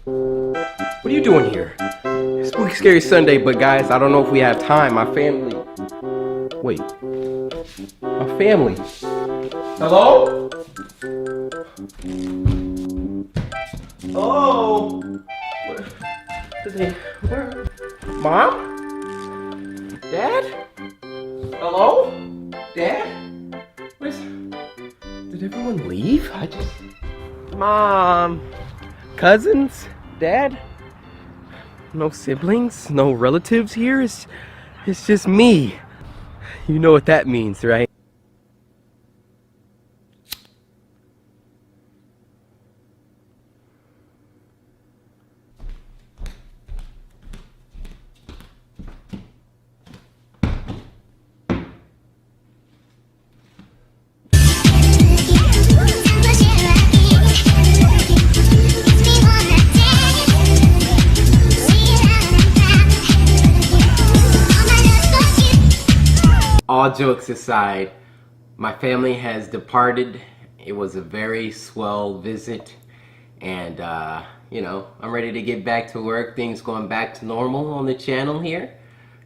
What are you doing here? Spooky Scary Sunday, but guys, I don't know if we have time. My family. Wait. My family. Hello? Hello? Where? Mom? Dad? Hello? Dad? Did everyone leave? Mom? Cousins? Dad? No siblings? No relatives here? It's just me. You know what that means, right? All jokes aside, my family has departed. It was a very swell visit, and you know, I'm ready to get back to work. Things going back to normal on the channel here.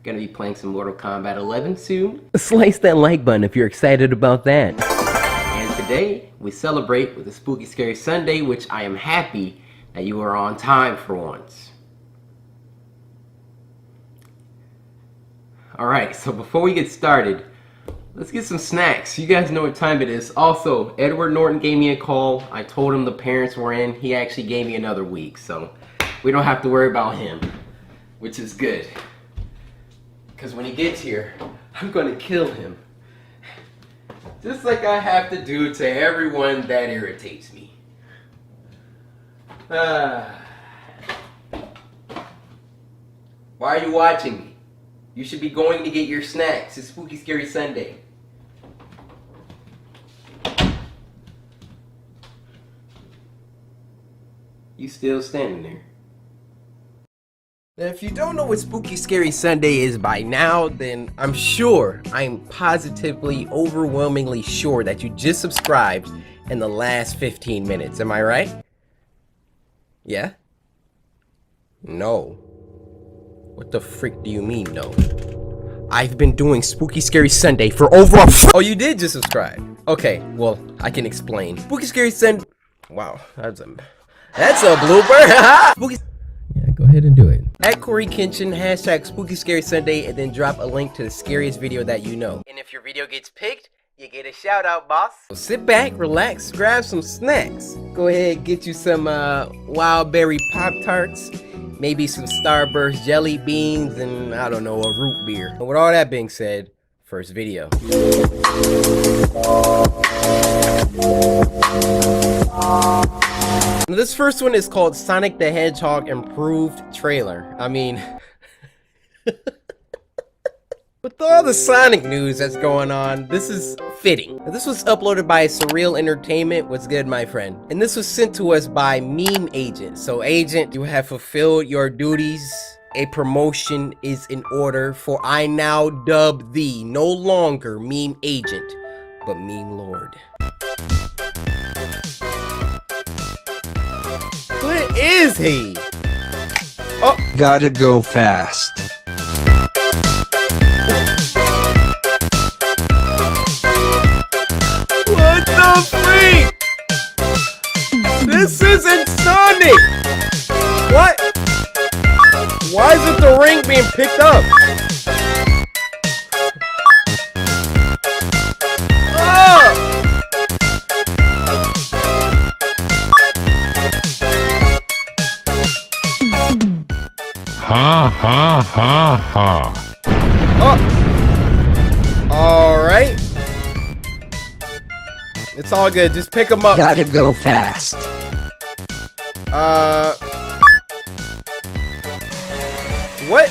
Gonna be playing some Mortal Kombat 11 soon. Slice that like button if you're excited about that. And today we celebrate with a Spooky Scary Sunday, which I am happy that you are on time for once. Alright, so before we get started, let's get some snacks. You guys know what time it is. Also, Edward Norton gave me a call. I told him the parents were in. He actually gave me another week, so we don't have to worry about him, which is good. Because when he gets here, I'm going to kill him. Just like I have to do to everyone that irritates me. Why are you watching me? You should be going to get your snacks. It's Spooky Scary Sunday. You still standing there. Now, if you don't know what Spooky Scary Sunday is by now, then I'm positively, overwhelmingly sure that you just subscribed in the last 15 minutes. Am I right? Yeah? No. What the frick do you mean, no? I've been doing Spooky Scary Sunday for over a Oh, you did just subscribe. Okay, well, I can explain. Spooky Scary Sunday. Wow, that's a blooper. Spooky. Yeah, go ahead and do it. At CoryxKenshin, hashtag Spooky Scary Sunday, and then drop a link to the scariest video that you know. And if your video gets picked, you get a shout out, boss. So sit back, relax, grab some snacks. Go ahead, get you some wild berry Pop-Tarts. Maybe some Starburst jelly beans, and I don't know, a root beer. And with all that being said, first video. Now, this first one is called Sonic the Hedgehog Improved Trailer. I mean, with all the Sonic news that's going on, this is fitting. Now, this was uploaded by Surreal Entertainment. What's good, my friend? And this was sent to us by Meme Agent. So, Agent, you have fulfilled your duties. A promotion is in order, for I now dub thee no longer Meme Agent, but Meme Lord. What is he? Oh, gotta go fast. What the freak? This isn't Sonic! What? Why isn't the ring being picked up? Oh! Ha ha ha ha. Oh! Alright. It's all good, just pick him up. Gotta go fast. What?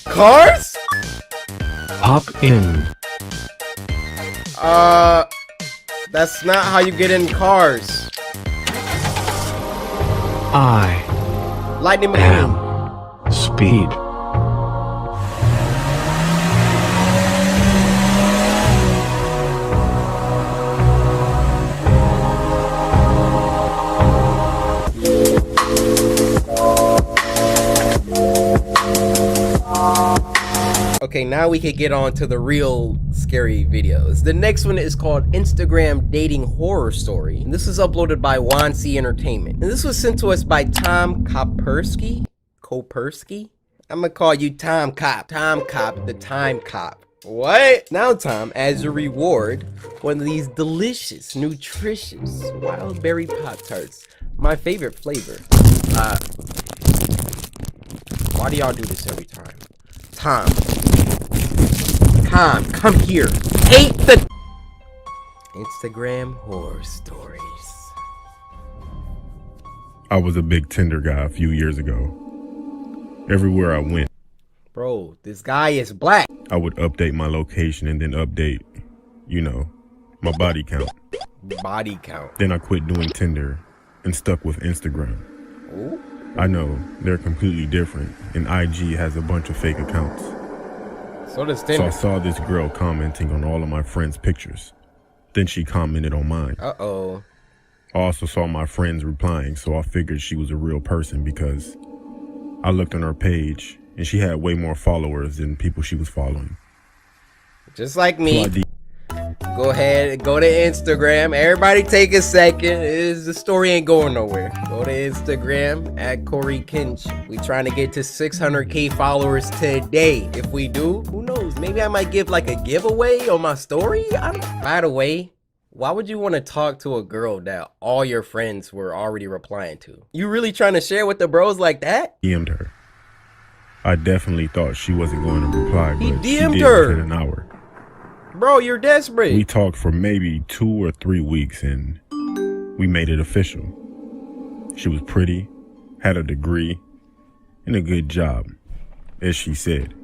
Cars? Hop in. That's not how you get in cars. I Lightning am McQueen. speed. Okay, now we can get on to the real scary videos. The next one is called Instagram Dating Horror Story. And this was uploaded by C Entertainment. And this was sent to us by Tom Kopersky? I'm gonna call you Tom Cop. Tom Cop, the Time Cop. What? Now, Tom, as a reward, one of these delicious, nutritious wild berry Pop-Tarts. My favorite flavor. Why do y'all do this every time? Tom, come here. Hate the Instagram horror stories. I was a big Tinder guy a few years ago. Everywhere I went, bro, this guy is black. I would update my location and then update, you know, my body count. Body count. Then I quit doing Tinder and stuck with Instagram. Ooh. I know they're completely different, and IG has a bunch of fake accounts. So does So Tinder. I saw this girl commenting on all of my friends' pictures. Then she commented on mine. Uh-oh. I also saw my friends replying, so I figured she was a real person because I looked on her page and she had way more followers than people she was following. Just like me. So Go ahead, go to Instagram. Everybody take a second. The story ain't going nowhere. Go to Instagram at CoryxKenshin. We trying to get to 600K followers today. If we do, who knows? Maybe I might give like a giveaway on my story. I don't know. By the way, why would you want to talk to a girl that all your friends were already replying to? You really trying to share with the bros like that? DM'd her. I definitely thought she wasn't going to reply, He but she DM'd did her. within an hour. Bro, you're desperate. We talked for maybe 2 or 3 weeks and we made it official. She was pretty, had a degree, and a good job, as she said.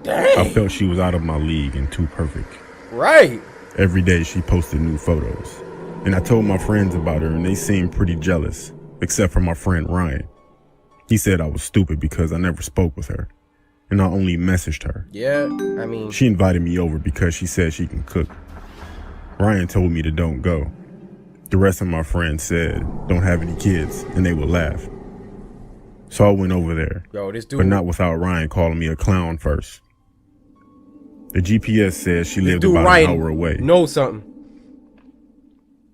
Dang. I felt she was out of my league and too perfect. Right. Every day she posted new photos. And I told my friends about her and they seemed pretty jealous, except for my friend Ryan. He said I was stupid because I never spoke with her. And I only messaged her. Yeah, I mean, She invited me over because she said she can cook. Ryan told me to don't go. The rest of my friends said don't have any kids and they would laugh. So I went over there, yo, this dude. but not without Ryan calling me a clown first. The GPS says she lived dude, about Ryan, an hour away. know something.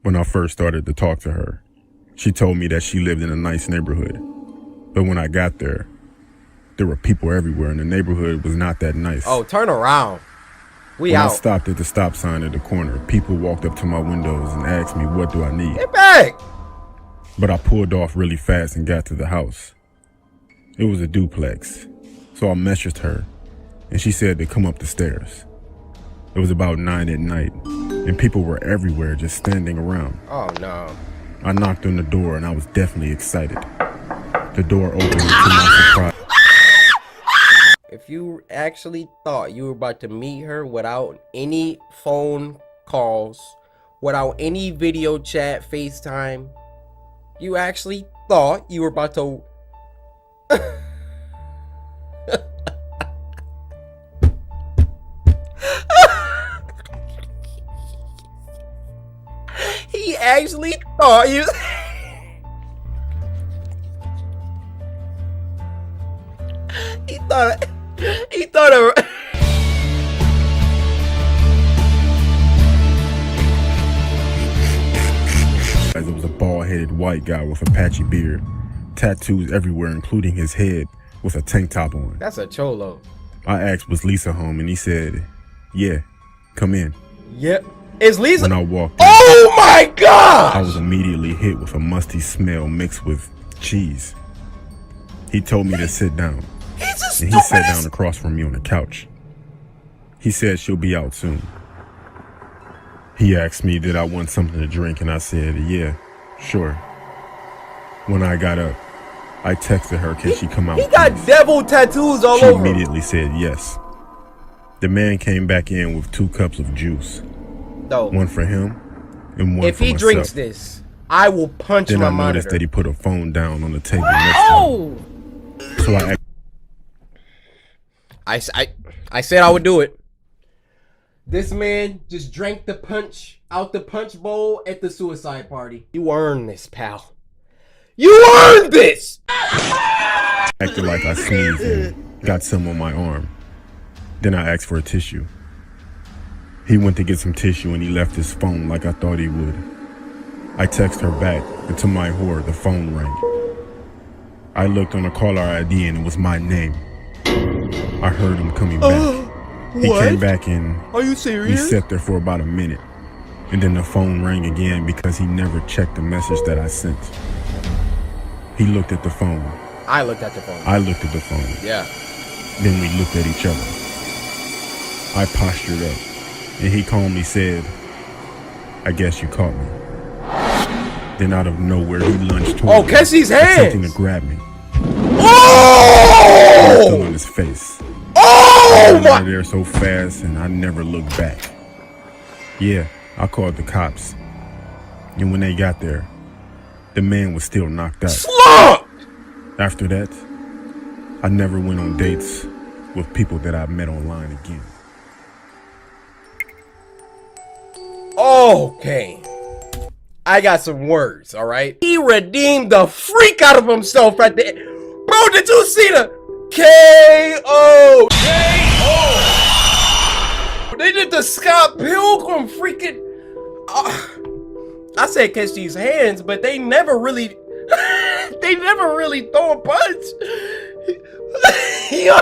When I first started to talk to her, she told me that she lived in a nice neighborhood. But when I got there were people everywhere and the neighborhood was not that nice. Oh, turn around. We When I out. stopped at the stop sign at the corner, people walked up to my windows and asked me what do I need. Get back. But I pulled off really fast and got to the house. It was a duplex. So I messaged her and she said to come up the stairs. It was about 9 at night and people were everywhere just standing around. Oh no. I knocked on the door and I was definitely excited. The door opened and to my surprise. If you actually thought you were about to meet her without any phone calls, without any video chat, FaceTime, you actually thought you were about to... He actually thought you... He thought of... It was a bald-headed white guy with a patchy beard, tattoos everywhere, including his head, with a tank top on. That's a cholo. I asked, was Lisa home? And he said, yeah, come in. Yep. Is Lisa... When I walked in, Oh my god! I was immediately hit with a musty smell mixed with cheese. He told me to sit down, He's a and he sat down across from me on the couch. He said she'll be out soon. He asked me did I want something to drink, and I said, yeah, sure. When I got up, I texted her, can she come out? He got please? devil tattoos all She over him. immediately said yes. The man came back in with 2 cups of juice, No. one for him and one If for he myself. drinks this, I will punch Then my I noticed monitor. that he put a phone down on the table next to him. Oh! So I said I would do it. This man just drank the punch out the punch bowl at the suicide party. You earned this, pal. You earned this! acted like I sneezed and got some on my arm. Then I asked for a tissue. He went to get some tissue and he left his phone like I thought he would. I text her back, and to my horror, the phone rang. I looked on the caller ID and it was my name. I heard him coming back. He came back and Are you serious? we sat there for about a minute. And then the phone rang again because he never checked the message that I sent. He looked at the phone. I looked at the phone. I looked at the phone. Yeah. Then we looked at each other. I postured up, and he calmly said, "I guess you caught me." Then out of nowhere, he lunged toward me, Kessie's hands! attempting to grab me. Oh! Still on his face. Oh I ran my! out of there so fast, and I never looked back. Yeah, I called the cops. And when they got there, the man was still knocked out. Slump! After that, I never went on dates with people that I met online again. Okay. I got some words, alright? He redeemed the freak out of himself right there. Bro, did you see the K.O.? K.O. They did the Scott Pilgrim freaking... I said catch these hands, but they never really... they never really throw a punch. Yo,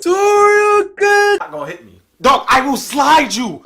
Toriel good. Not gonna hit me. Dog, I will slide you.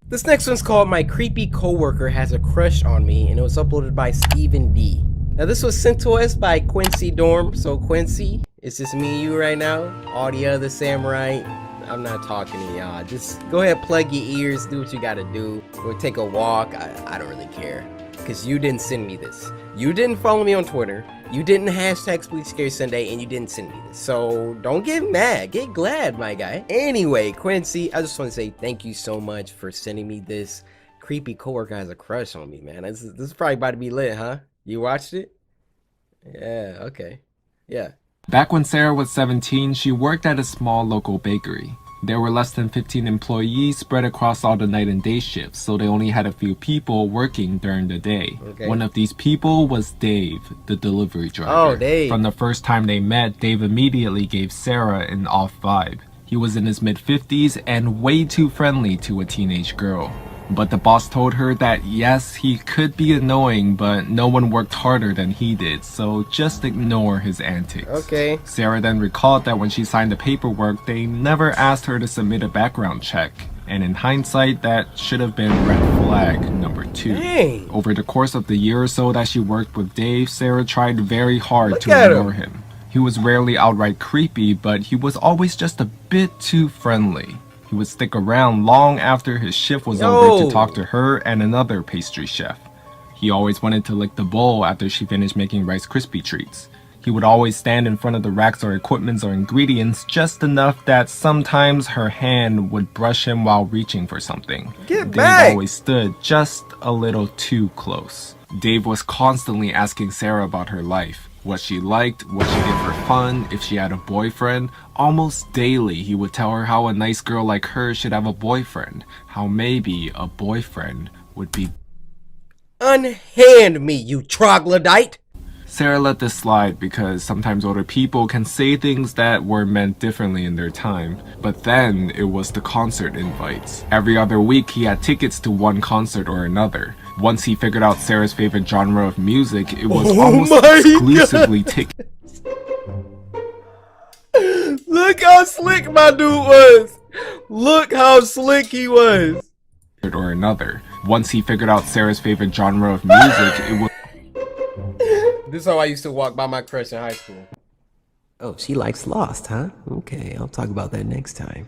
This next one's called My Creepy Coworker Has a Crush on Me, and it was uploaded by Stephen D. Now this was sent to us by Quincy Dorm. So Quincy, it's just me and you right now. All the other samurai, I'm not talking to y'all. Just go ahead, plug your ears, do what you gotta do. Go take a walk. I don't really care. Because you didn't send me this. You didn't follow me on Twitter. You didn't hashtag Spooky Scary Sunday, and you didn't send me this. So don't get mad. Get glad, my guy. Anyway, Quincy, I just want to say thank you so much for sending me this. Creepy coworker has a crush on me, man. This is probably about to be lit, huh? You watched it? Yeah, okay. Yeah. Back when Sarah was 17, she worked at a small local bakery. There were less than 15 employees spread across all the night and day shifts, so they only had a few people working during the day. Okay. One of these people was Dave, the delivery driver. Oh, Dave. From the first time they met, Dave immediately gave Sarah an off vibe. He was in his mid-50s and way too friendly to a teenage girl. But the boss told her that yes, he could be annoying, but no one worked harder than he did, so just ignore his antics. Okay. Sarah then recalled that when she signed the paperwork, they never asked her to submit a background check. And in hindsight, that should have been red flag number 2. Dang. Over the course of the year or so that she worked with Dave, Sarah tried very hard Look to at ignore him. He was rarely outright creepy, but he was always just a bit too friendly. He would stick around long after his shift was over to talk to her and another pastry chef. He always wanted to lick the bowl after she finished making Rice Krispie treats. He would always stand in front of the racks or equipments or ingredients just enough that sometimes her hand would brush him while reaching for something. Get Dave back! always stood just a little too close. Dave was constantly asking Sarah about her life. What she liked, what she did for fun, if she had a boyfriend. Almost daily, he would tell her how a nice girl like her should have a boyfriend. How maybe a boyfriend would be... Unhand me, you troglodyte! Sarah let this slide because sometimes older people can say things that were meant differently in their time. But then it was the concert invites. Every other week he had tickets to one concert or another. Once he figured out Sarah's favorite genre of music, it was almost exclusively tickets. Look how slick my dude was! Look how slick he was! Or another. Once he figured out Sarah's favorite genre of music, it was... This is how I used to walk by my crush in high school. Oh, she likes Lost, huh? Okay, I'll talk about that next time.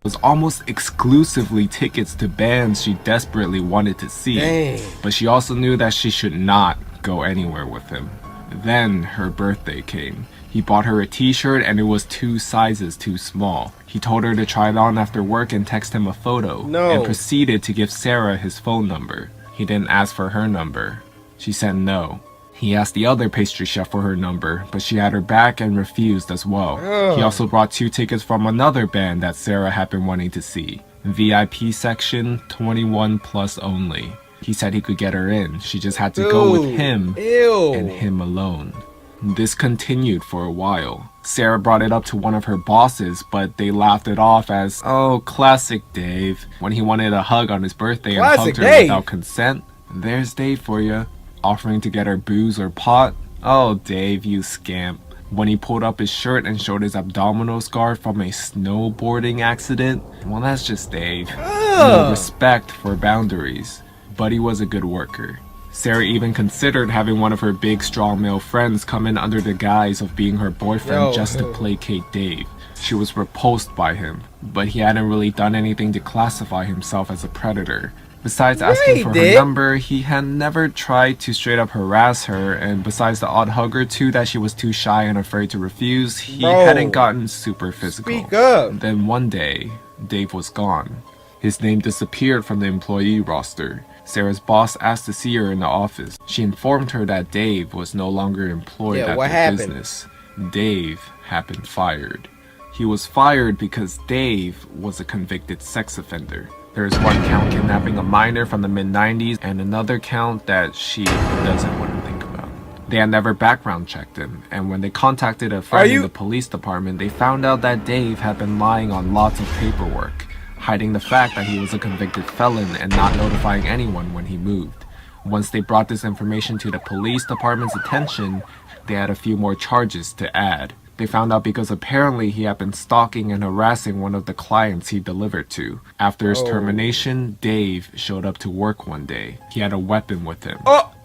Was almost exclusively tickets to bands she desperately wanted to see. Dang. But she also knew that she should not go anywhere with him. Then her birthday came. He bought her a t-shirt and it was 2 sizes too small. He told her to try it on after work and text him a photo. No. And proceeded to give Sarah his phone number. He didn't ask for her number. She said no. He asked the other pastry chef for her number, but she had her back and refused as well. He also brought 2 tickets from another band that Sarah had been wanting to see. VIP section, 21 plus only. He said he could get her in. She just had to go with him and him alone. This continued for a while. Sarah brought it up to one of her bosses, but they laughed it off as, oh, classic Dave. When he wanted a hug on his birthday and hugged her without consent, there's Dave for you. Offering to get her booze or pot? Oh, Dave, you scamp. When he pulled up his shirt and showed his abdominal scar from a snowboarding accident, well, that's just Dave. No respect for boundaries. But he was a good worker. Sarah even considered having one of her big, strong male friends come in under the guise of being her boyfriend just to placate Dave. She was repulsed by him, but he hadn't really done anything to classify himself as a predator. Besides asking for her number, he had never tried to straight up harass her, and besides the odd hug or two that she was too shy and afraid to refuse, he hadn't gotten super physical. Speak up. Then one day, Dave was gone. His name disappeared from the employee roster. Sarah's boss asked to see her in the office. She informed her that Dave was no longer employed at the business. Dave had been fired. He was fired because Dave was a convicted sex offender. There's one count kidnapping a minor from the mid-90s and another count that she doesn't want to think about. They had never background checked him, and when they contacted a friend in the police department, they found out that Dave had been lying on lots of paperwork, hiding the fact that he was a convicted felon and not notifying anyone when he moved. Once they brought this information to the police department's attention, they had a few more charges to add. They found out because apparently he had been stalking and harassing one of the clients he delivered to. After his termination, Dave showed up to work one day. He had a weapon with him,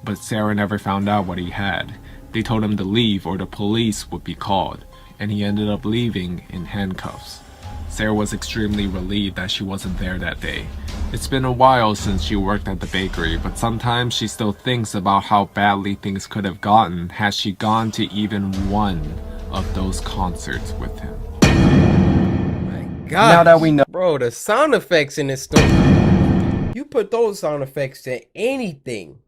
but Sarah never found out what he had. They told him to leave or the police would be called, and he ended up leaving in handcuffs. Sarah was extremely relieved that she wasn't there that day. It's been a while since she worked at the bakery, but sometimes she still thinks about how badly things could have gotten had she gone to even one of those concerts with him. My God. Now that we know, bro, the sound effects in this story. You put those sound effects to anything,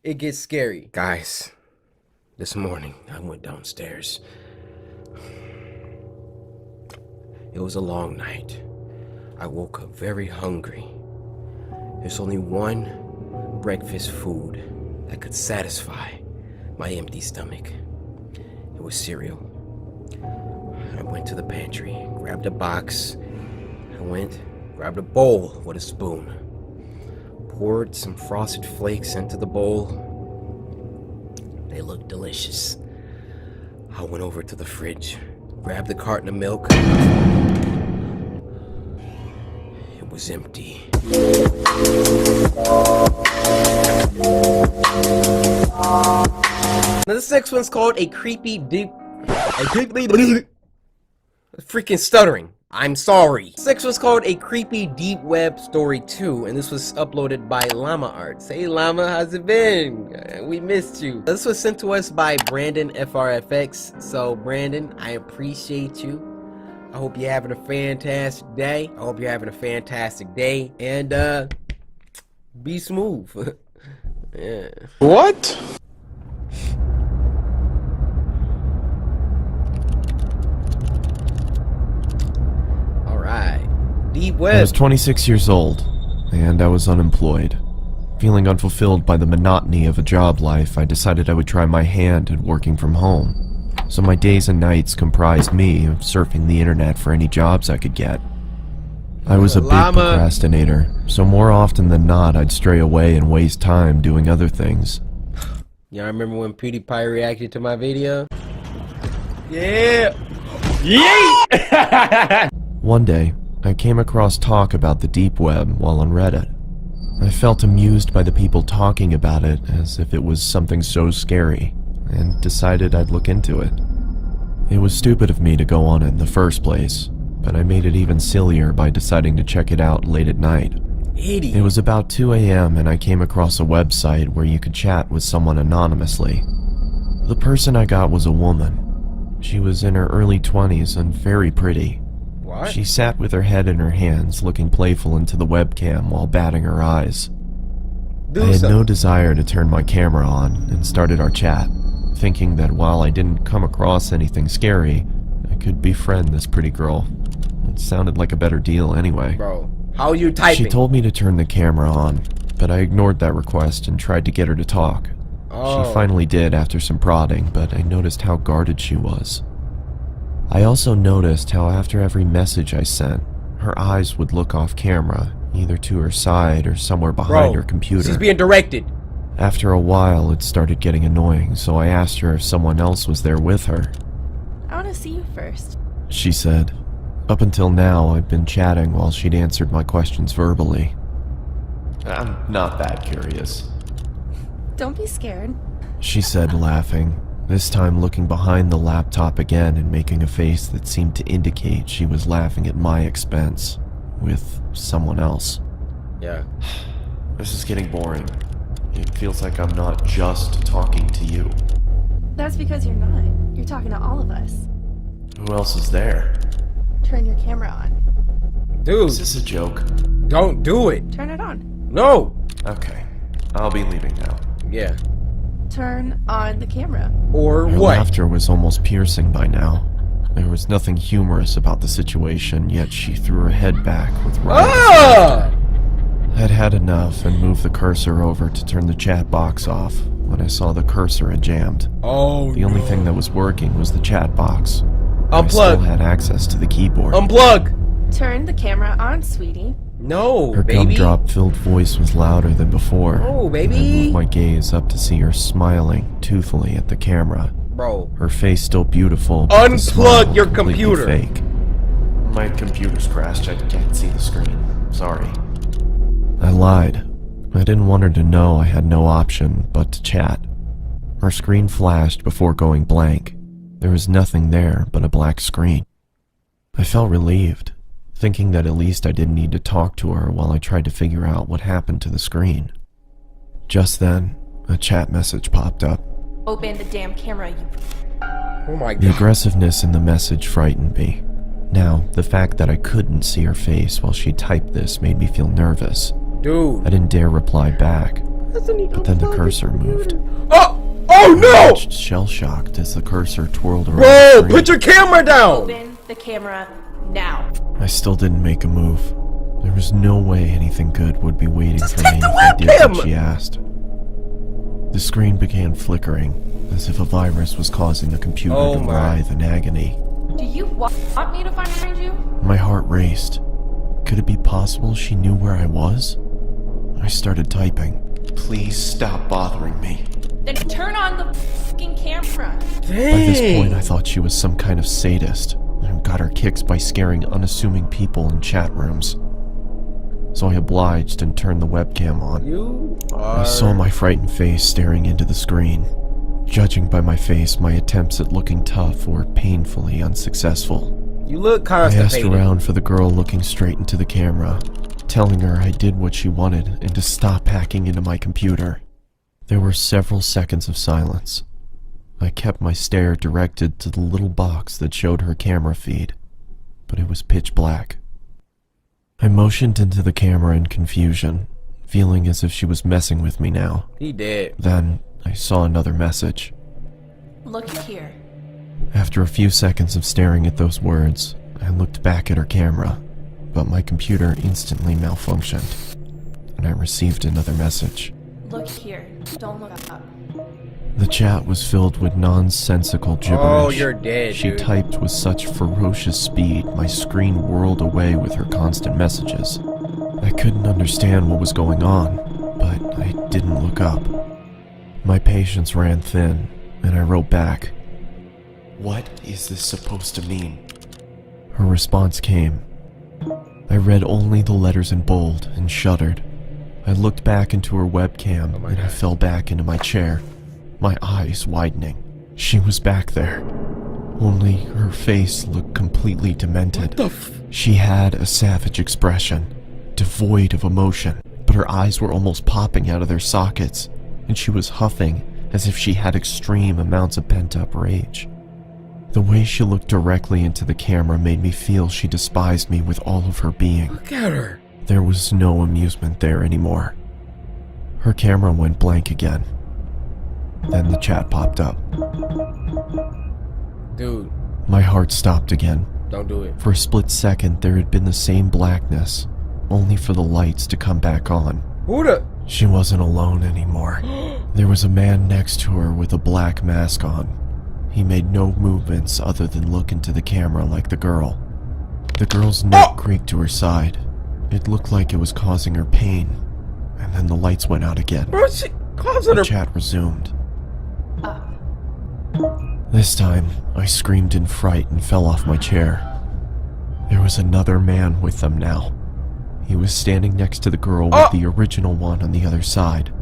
it gets scary. Guys, this morning I went downstairs. It was a long night. I woke up very hungry. There's only one breakfast food that could satisfy my empty stomach. It was cereal. I went to the pantry, grabbed a box. Grabbed a bowl with a spoon. Poured some Frosted Flakes into the bowl. They looked delicious. I went over to the fridge, grabbed the carton of milk. It was empty. Now this next one's called a creepy deep. Freaking stuttering. I'm sorry. This next one's called a creepy deep web story 2, and this was uploaded by Llama Arts. Hey Llama, how's it been? We missed you. This was sent to us by Brandon FRFX. So Brandon, I appreciate you. I hope you're having a fantastic day. And be smooth. Yeah. What? Deep I web. was 26 years old, and I was unemployed. Feeling unfulfilled by the monotony of a job life, I decided I would try my hand at working from home. So my days and nights comprised me of surfing the internet for any jobs I could get. I was a big procrastinator, so more often than not I'd stray away and waste time doing other things. Y'all remember when PewDiePie reacted to my video? Yeah! One day, I came across talk about the deep web while on Reddit. I felt amused by the people talking about it as if it was something so scary, and decided I'd look into it. It was stupid of me to go on it in the first place, but I made it even sillier by deciding to check it out late at night. It was about 2 a.m. and I came across a website where you could chat with someone anonymously. The person I got was a woman. She was in her early 20s and very pretty. What? She sat with her head in her hands, looking playful into the webcam while batting her eyes. I had no desire to turn my camera on and started our chat, thinking that while I didn't come across anything scary, I could befriend this pretty girl. It sounded like a better deal anyway. Bro, How are you typing? She told me to turn the camera on, but I ignored that request and tried to get her to talk. Oh. She finally did after some prodding, but I noticed how guarded she was. I also noticed how after every message I sent, her eyes would look off camera, either to her side or somewhere behind her computer. She's being directed. After a while, it started getting annoying, so I asked her if someone else was there with her. I want to see you first. She said. Up until now, I'd been chatting while she'd answered my questions verbally. I'm not that curious, Don't be scared. she said, laughing, this time looking behind the laptop again and making a face that seemed to indicate she was laughing at my expense, with someone else. Yeah. This is getting boring. It feels like I'm not just talking to you. That's because you're not. You're talking to all of us. Who else is there? Turn your camera on. Dude, Is this a joke? don't do it. Turn it on. No. Okay, I'll be leaving now. Yeah. Turn on the camera. Or Her what? laughter was almost piercing by now. There was nothing humorous about the situation, yet she threw her head back with riotous Ah! I'd had enough and moved the cursor over to turn the chat box off when I saw the cursor had jammed. Oh, The only thing that was working was the chat box. I Unplug. still had access to the keyboard. Unplug. Turn the camera on, sweetie. No, Her baby. gumdrop-filled voice was louder than before. Oh, I baby. moved my gaze up to see her smiling toothfully at the camera. Bro. Her face still beautiful, but the Unplug smile your completely computer. Fake. My computer's crashed. I can't see the screen. Sorry. I lied. I didn't want her to know I had no option but to chat. Her screen flashed before going blank. There was nothing there but a black screen. I felt relieved, thinking that at least I didn't need to talk to her while I tried to figure out what happened to the screen. Just then, a chat message popped up. Open the damn camera, you... Oh my The god. aggressiveness in the message frightened me. Now, the fact that I couldn't see her face while she typed this made me feel nervous. Dude. I didn't dare reply back, but then the cursor moved. Oh! Oh no! Shell-shocked as the cursor twirled around Bro, the screen. put your camera down! Open the camera now. I still didn't make a move. There was no way anything good would be waiting Just for take me the if I did what webcam! she asked. The screen began flickering, as if a virus was causing the computer Oh to my. writhe in agony. Do you want me to find you? My heart raced. Could it be possible she knew where I was? I started typing. Please stop bothering me. Then turn on the fucking camera. By this point, I thought she was some kind of sadist and got her kicks by scaring unassuming people in chat rooms. So I obliged and turned the webcam on. You I are... saw my frightened face staring into the screen. Judging by my face, my attempts at looking tough were painfully unsuccessful. You look I asked constipated. around for the girl looking straight into the camera, telling her I did what she wanted and to stop hacking into my computer. There were several seconds of silence. I kept my stare directed to the little box that showed her camera feed, but it was pitch black. I motioned into the camera in confusion, feeling as if she was messing with me now. He did. Then I saw another message. Look here. After a few seconds of staring at those words, I looked back at her camera, but my computer instantly malfunctioned, and I received another message. Look here. Don't look up. The chat was filled with nonsensical gibberish. Oh, you're dead, She dude. typed with such ferocious speed, my screen whirled away with her constant messages. I couldn't understand what was going on, but I didn't look up. My patience ran thin, and I wrote back, "What is this supposed to mean?" Her response came. I read only the letters in bold and shuddered. I looked back into her webcam and I fell back into my chair, my eyes widening. She was back there, only her face looked completely demented. She had a savage expression, devoid of emotion, but her eyes were almost popping out of their sockets, and she was huffing as if she had extreme amounts of pent-up rage. The way she looked directly into the camera made me feel she despised me with all of her being. Look at her. There was no amusement there anymore. Her camera went blank again. Then the chat popped up. Dude, My heart stopped again. don't do it. For a split second, there had been the same blackness, only for the lights to come back on. Who the? She wasn't alone anymore. There was a man next to her with a black mask on. He made no movements other than look into the camera like the girl. The girl's neck creaked to her side. It looked like it was causing her pain. And then the lights went out again. Bro, she causing The her. chat resumed. This time, I screamed in fright and fell off my chair. There was another man with them now. He was standing next to the girl with the original one on the other side.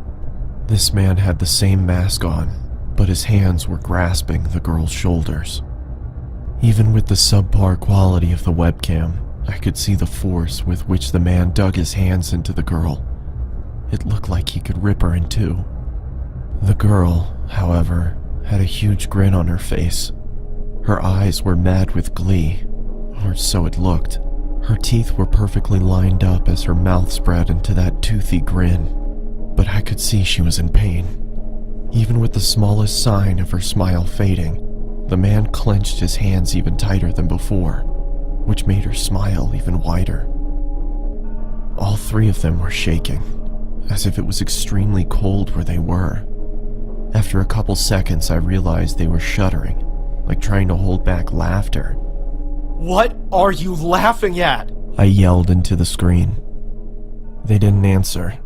This man had the same mask on, but his hands were grasping the girl's shoulders. Even with the subpar quality of the webcam, I could see the force with which the man dug his hands into the girl. It looked like he could rip her in two. The girl, however, had a huge grin on her face. Her eyes were mad with glee, or so it looked. Her teeth were perfectly lined up as her mouth spread into that toothy grin, but I could see she was in pain. Even with the smallest sign of her smile fading, the man clenched his hands even tighter than before, which made her smile even wider. All three of them were shaking, as if it was extremely cold where they were. After a couple seconds, I realized they were shuddering, like trying to hold back laughter. What are you laughing at? I yelled into the screen. They didn't answer,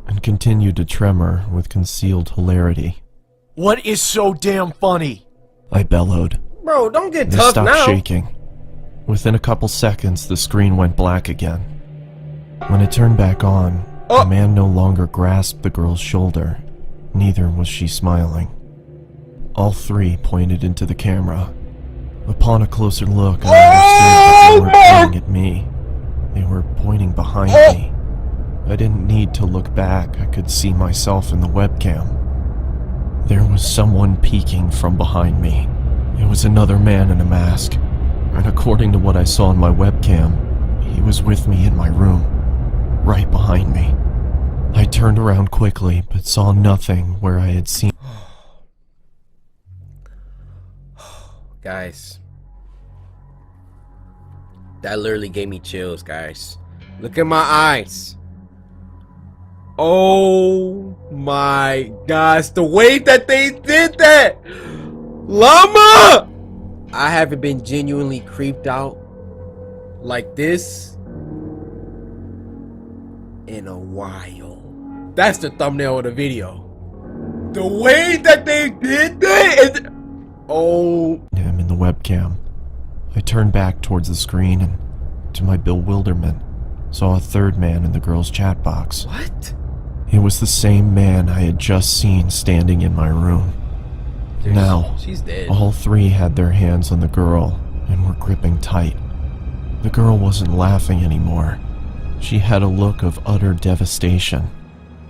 and continued to tremor with concealed hilarity. What is so damn funny? I bellowed. Bro, don't get They tough stopped now. shaking. Within a couple seconds, the screen went black again. When it turned back on, the man no longer grasped the girl's shoulder. Neither was she smiling. All three pointed into the camera. Upon a closer look, I understood that they weren't pointing at me. They were pointing behind me. I didn't need to look back. I could see myself in the webcam. There was someone peeking from behind me. It was another man in a mask. And according to what I saw in my webcam, he was with me in my room, right behind me. I turned around quickly, but saw nothing where I had seen. Guys, that literally gave me chills, guys. Look at my eyes. Oh my gosh, the way that they did that! Llama! I haven't been genuinely creeped out like this in a while. That's the thumbnail of the video. The way that they did that is... Oh. Him in the webcam. I turned back towards the screen and, to my bewilderment, saw a third man in the girl's chat box. What? It was the same man I had just seen standing in my room. Now, she's dead. all three had their hands on the girl and were gripping tight. The girl wasn't laughing anymore. She had a look of utter devastation.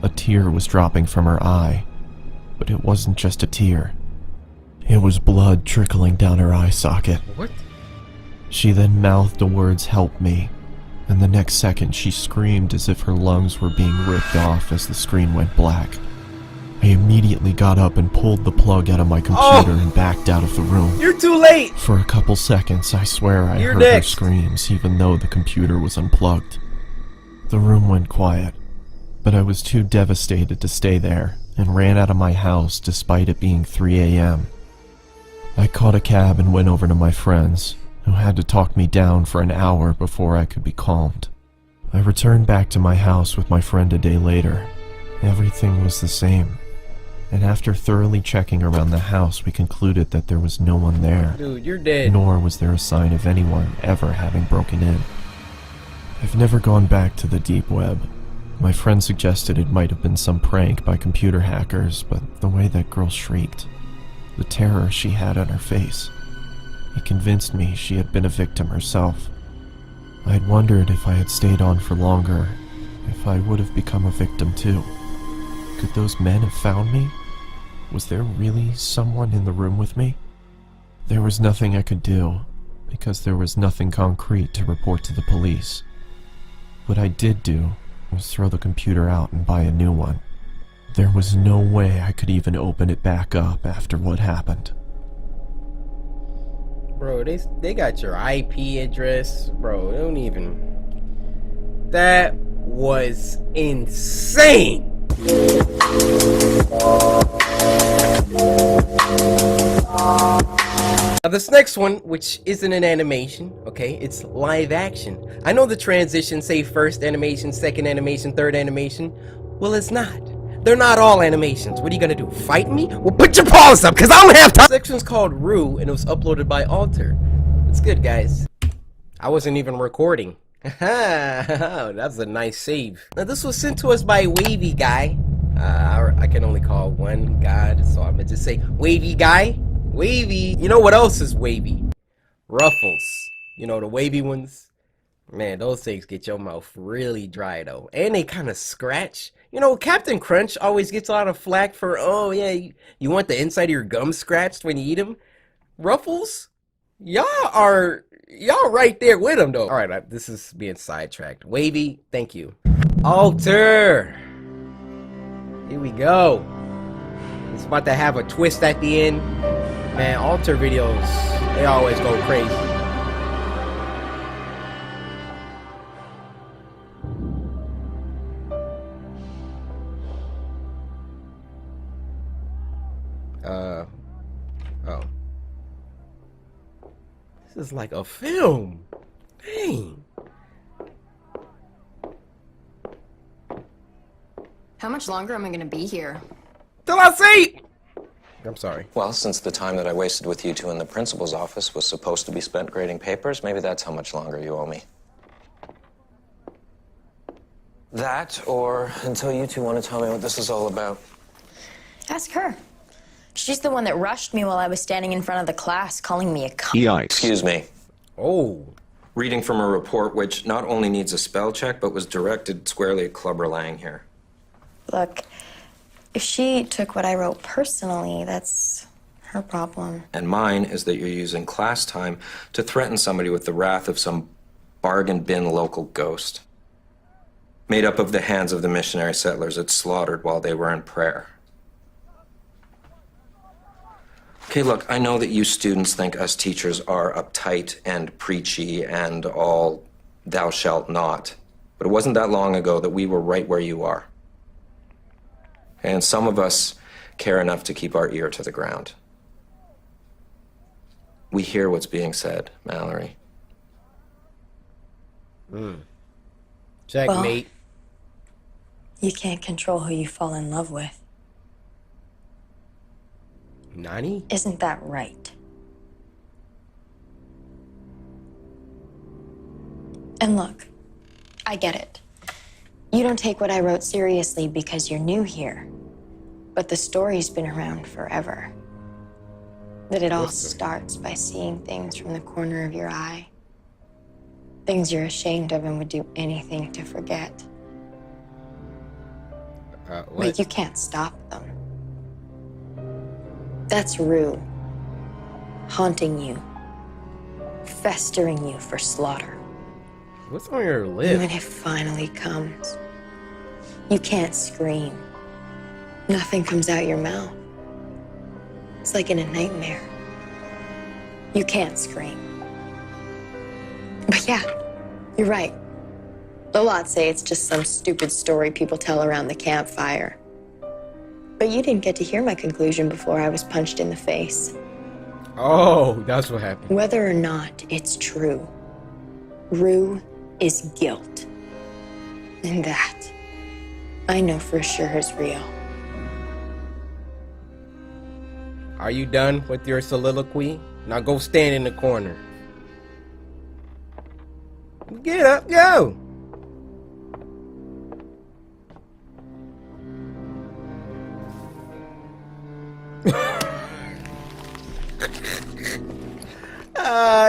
A tear was dropping from her eye, but it wasn't just a tear. It was blood trickling down her eye socket. What? She then mouthed the words, "Help me," and the next second she screamed as if her lungs were being ripped off as the screen went black. I immediately got up and pulled the plug out of my computer and backed out of the room. You're too late! For a couple seconds, I swear I heard her screams, even though the computer was unplugged. The room went quiet, but I was too devastated to stay there and ran out of my house despite it being 3 a.m. I caught a cab and went over to my friends, who had to talk me down for an hour before I could be calmed. I returned back to my house with my friend a day later. Everything was the same, and after thoroughly checking around the house, we concluded that there was no one there. Dude, you're dead. Nor was there a sign of anyone ever having broken in. I've never gone back to the deep web. My friend suggested it might have been some prank by computer hackers, but the way that girl shrieked, the terror she had on her face, it convinced me she had been a victim herself. I'd wondered if I had stayed on for longer, if I would have become a victim too. Could those men have found me? Was there really someone in the room with me? There was nothing I could do, because there was nothing concrete to report to the police. What I did do was throw the computer out and buy a new one. There was no way I could even open it back up after what happened. Bro, they got your IP address. Bro, they don't even... That was insane. Now this next one, which isn't an animation, okay, it's live action. I know the transitions say first animation, second animation, third animation. Well, it's not. They're not all animations. What are you gonna do? Fight me? Well, put your paws up, because I don't have time. This section's called Rue, and it was uploaded by Alter. It's good, guys. I wasn't even recording. That's a nice save. Now, this was sent to us by Wavy Guy. I can only call one God, so I'm gonna just say Wavy Guy. Wavy. You know what else is wavy? Ruffles. You know, the wavy ones? Man, those things get your mouth really dry, though. And they kind of scratch. You know, Captain Crunch always gets a lot of flack for, oh, yeah, you want the inside of your gum scratched when you eat them? Ruffles? Y'all right there with them, though. All right, this is being sidetracked. Wavy, thank you. Alter. Here we go. It's about to have a twist at the end. Man, Alter videos, they always go crazy. Oh. This is like a film. Dang. How much longer am I gonna be here? Till I see. I'm sorry. Well, since the time that I wasted with you two in the principal's office was supposed to be spent grading papers, maybe that's how much longer you owe me. That, or until you two want to tell me what this is all about. Ask her. She's the one that rushed me while I was standing in front of the class, calling me a cunt. Excuse me. Oh. Reading from a report which not only needs a spell check, but was directed squarely at Clubber Lang here. Look, if she took what I wrote personally, that's her problem. And mine is that you're using class time to threaten somebody with the wrath of some bargain bin local ghost. Made up of the hands of the missionary settlers it slaughtered while they were in prayer. Okay, look, I know that you students think us teachers are uptight and preachy and all thou shalt not. But it wasn't that long ago that we were right where you are. And some of us care enough to keep our ear to the ground. We hear what's being said, Mallory. Checkmate. You can't control who you fall in love with. Nani? Isn't that right? And look, I get it. You don't take what I wrote seriously because you're new here. But the story's been around forever. That it all starts by seeing things from the corner of your eye. Things you're ashamed of and would do anything to forget. What? But you can't stop them. That's Rue. Haunting you. Festering you for slaughter. What's on your And lip? when it finally comes, you can't scream. Nothing comes out your mouth. It's like in a nightmare. You can't scream. But yeah, you're right. A lot say it's just some stupid story people tell around the campfire. But you didn't get to hear my conclusion before I was punched in the face. Oh, that's what happened. Whether or not it's true, Rue is guilt. And that, I know for sure is real. Are you done with your soliloquy? Now go stand in the corner. Get up, go!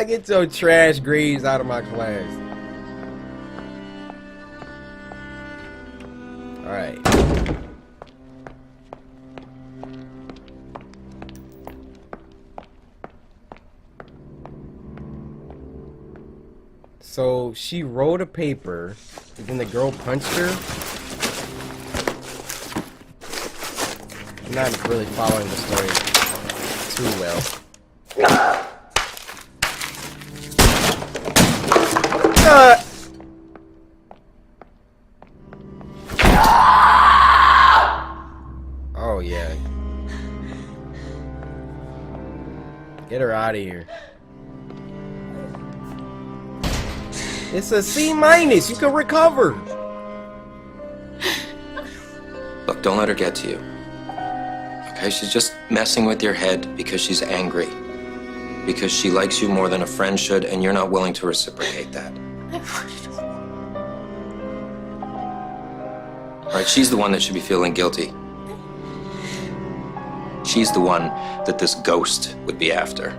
Get your trash grades out of my class. Alright. So she wrote a paper, and then the girl punched her. I'm not really following the story too well. Get her out of here. It's a C-. You can recover. Look, don't let her get to you. Okay, she's just messing with your head because she's angry. Because she likes you more than a friend should, and you're not willing to reciprocate that. All right, she's the one that should be feeling guilty. She's the one that this ghost would be after.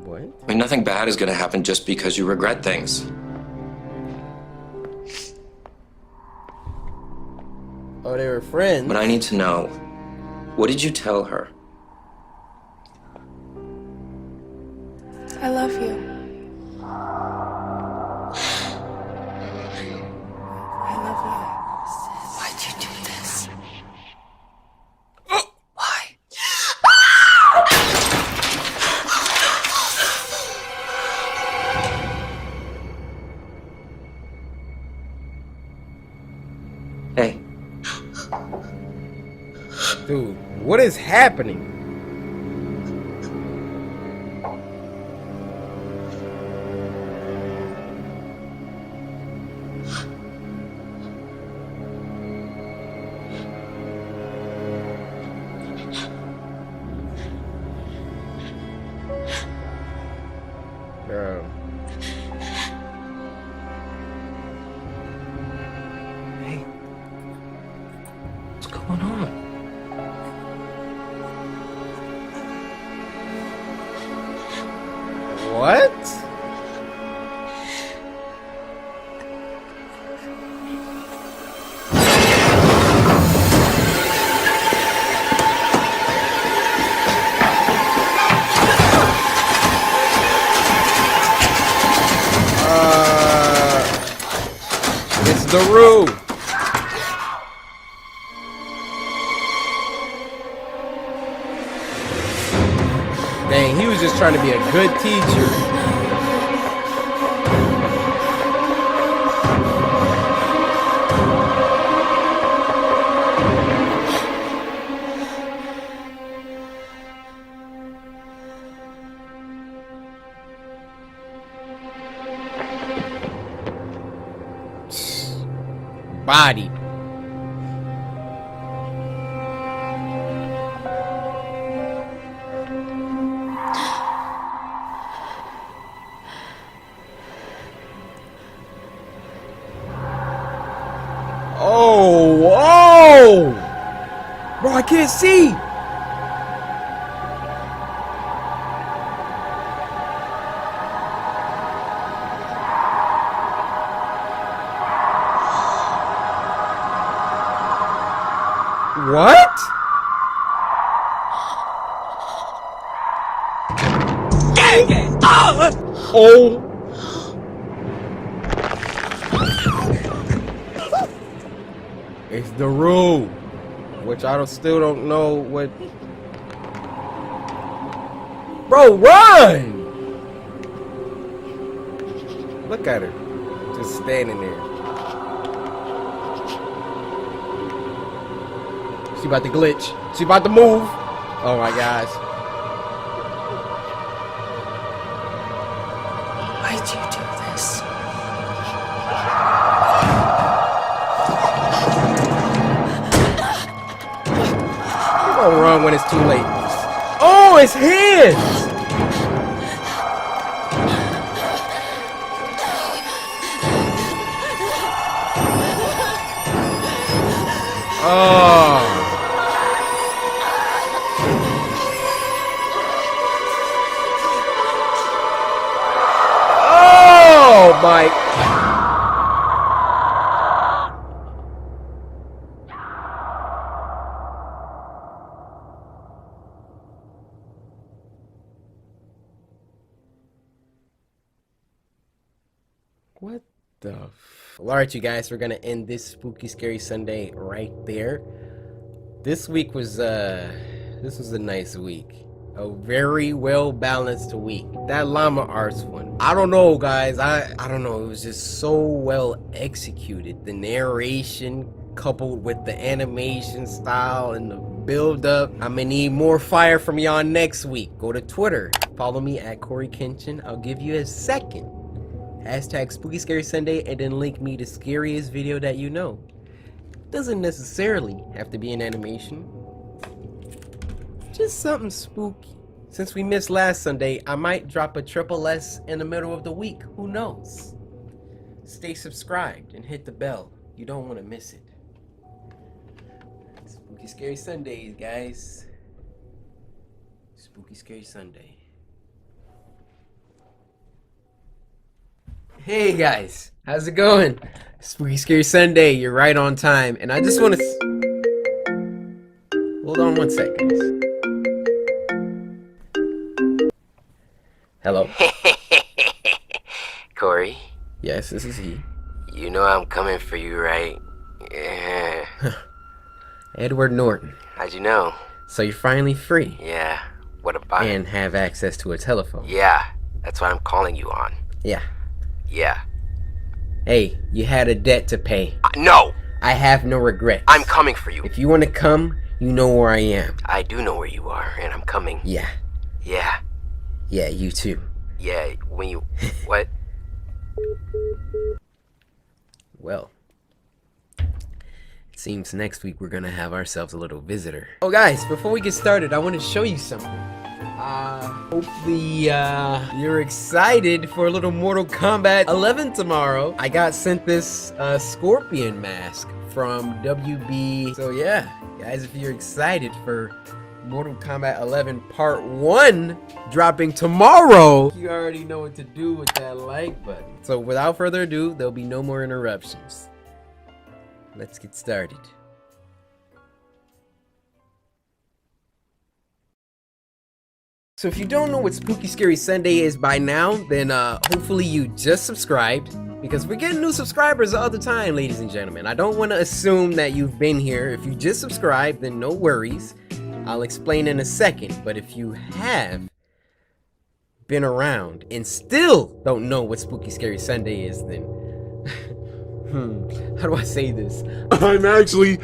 What? I mean, nothing bad is gonna happen just because you regret things. Oh, they were friends. But I need to know, what did you tell her? I love you. I love you. Why'd you do this? Why? Hey. Dude, what is happening? Bro. Hey. What's going on? What? It's the roof. Dang, he was just trying to be a good teacher. Body. Oh, whoa! Bro, I can't see. What? Oh. It's the rule, which still don't know what. Bro, run! Look at her, just standing there. She about to glitch. She about to move. Oh my gosh. Why'd you do this? You're gonna run when it's too late. Oh, it's his! Oh. Oh my. What the Alright, you guys, we're gonna end this Spooky Scary Sunday right there. This week was a nice week. A very well balanced week. That llama arts one, I don't know, guys. I don't know. It was just so well executed. The narration, coupled with the animation style and the build up. I'm gonna need more fire from y'all next week. Go to Twitter, follow me at CoryKenshin. I'll give you a second. Hashtag Spooky Scary Sunday, and then link me to scariest video that you know. Doesn't necessarily have to be an animation. Just something spooky. Since we missed last Sunday, I might drop a triple S in the middle of the week. Who knows? Stay subscribed and hit the bell. You don't want to miss it. Spooky Scary Sundays, guys. Spooky Scary Sunday. Hey guys, how's it going? Spooky Scary Sunday, you're right on time. And I just want to... Hold on one second. Hello? Cory? Yes, this is he. You know I'm coming for you, right? Yeah. Edward Norton. How'd you know? So you're finally free. Yeah. What about it? And have access to a telephone. Yeah. That's what I'm calling you on. Yeah. Yeah. Hey, you had a debt to pay. No! I have no regrets. I'm coming for you. If you want to come, you know where I am. I do know where you are, and I'm coming. Yeah. Yeah. Yeah, you too. Yeah, when you... What? Well, it seems next week we're gonna have ourselves a little visitor. Oh guys, before we get started, I want to show you something. Hopefully you're excited for a little Mortal Kombat 11 tomorrow. I got sent this scorpion mask from WB. So yeah, guys, if you're excited for Mortal Kombat 11 Part 1 dropping tomorrow, you already know what to do with that like button. So without further ado, there'll be no more interruptions. Let's get started. So if you don't know what Spooky Scary Sunday is by now, then hopefully you just subscribed, because we're getting new subscribers all the time, ladies and gentlemen. I don't want to assume that you've been here. If you just subscribed, then no worries. I'll explain in a second, but if you have been around and still don't know what Spooky Scary Sunday is, then how do I say this? I'm actually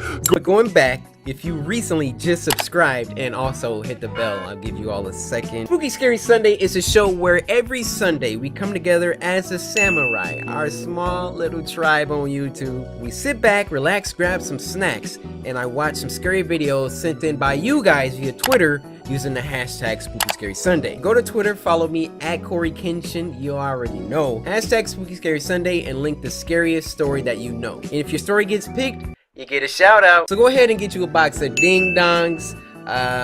Going back, if you recently just subscribed and also hit the bell, I'll give you all a second. Spooky Scary Sunday is a show where every Sunday we come together as a samurai, our small little tribe on YouTube. We sit back, relax, grab some snacks, and I watch some scary videos sent in by you guys via Twitter using the hashtag Spooky Scary Sunday. Go to Twitter, follow me at CoryKenshin, you already know. Hashtag Spooky Scary Sunday and link the scariest story that you know. And if your story gets picked, you get a shout out. So go ahead and get you a box of ding dongs,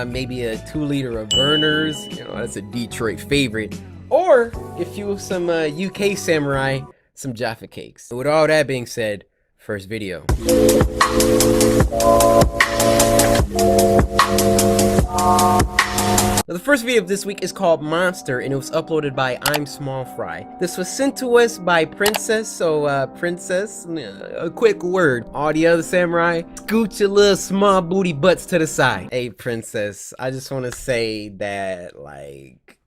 maybe a 2-liter of burners, you know, that's a Detroit favorite. Or if you some UK samurai, some Jaffa cakes. With all that being said, first video. Now, the first video of this week is called Monster, and it was uploaded by I'm Small Fry. This was sent to us by Princess, so Princess, a quick word. All the other samurai, scoot your little small booty butts to the side. Hey Princess, I just want to say that, like,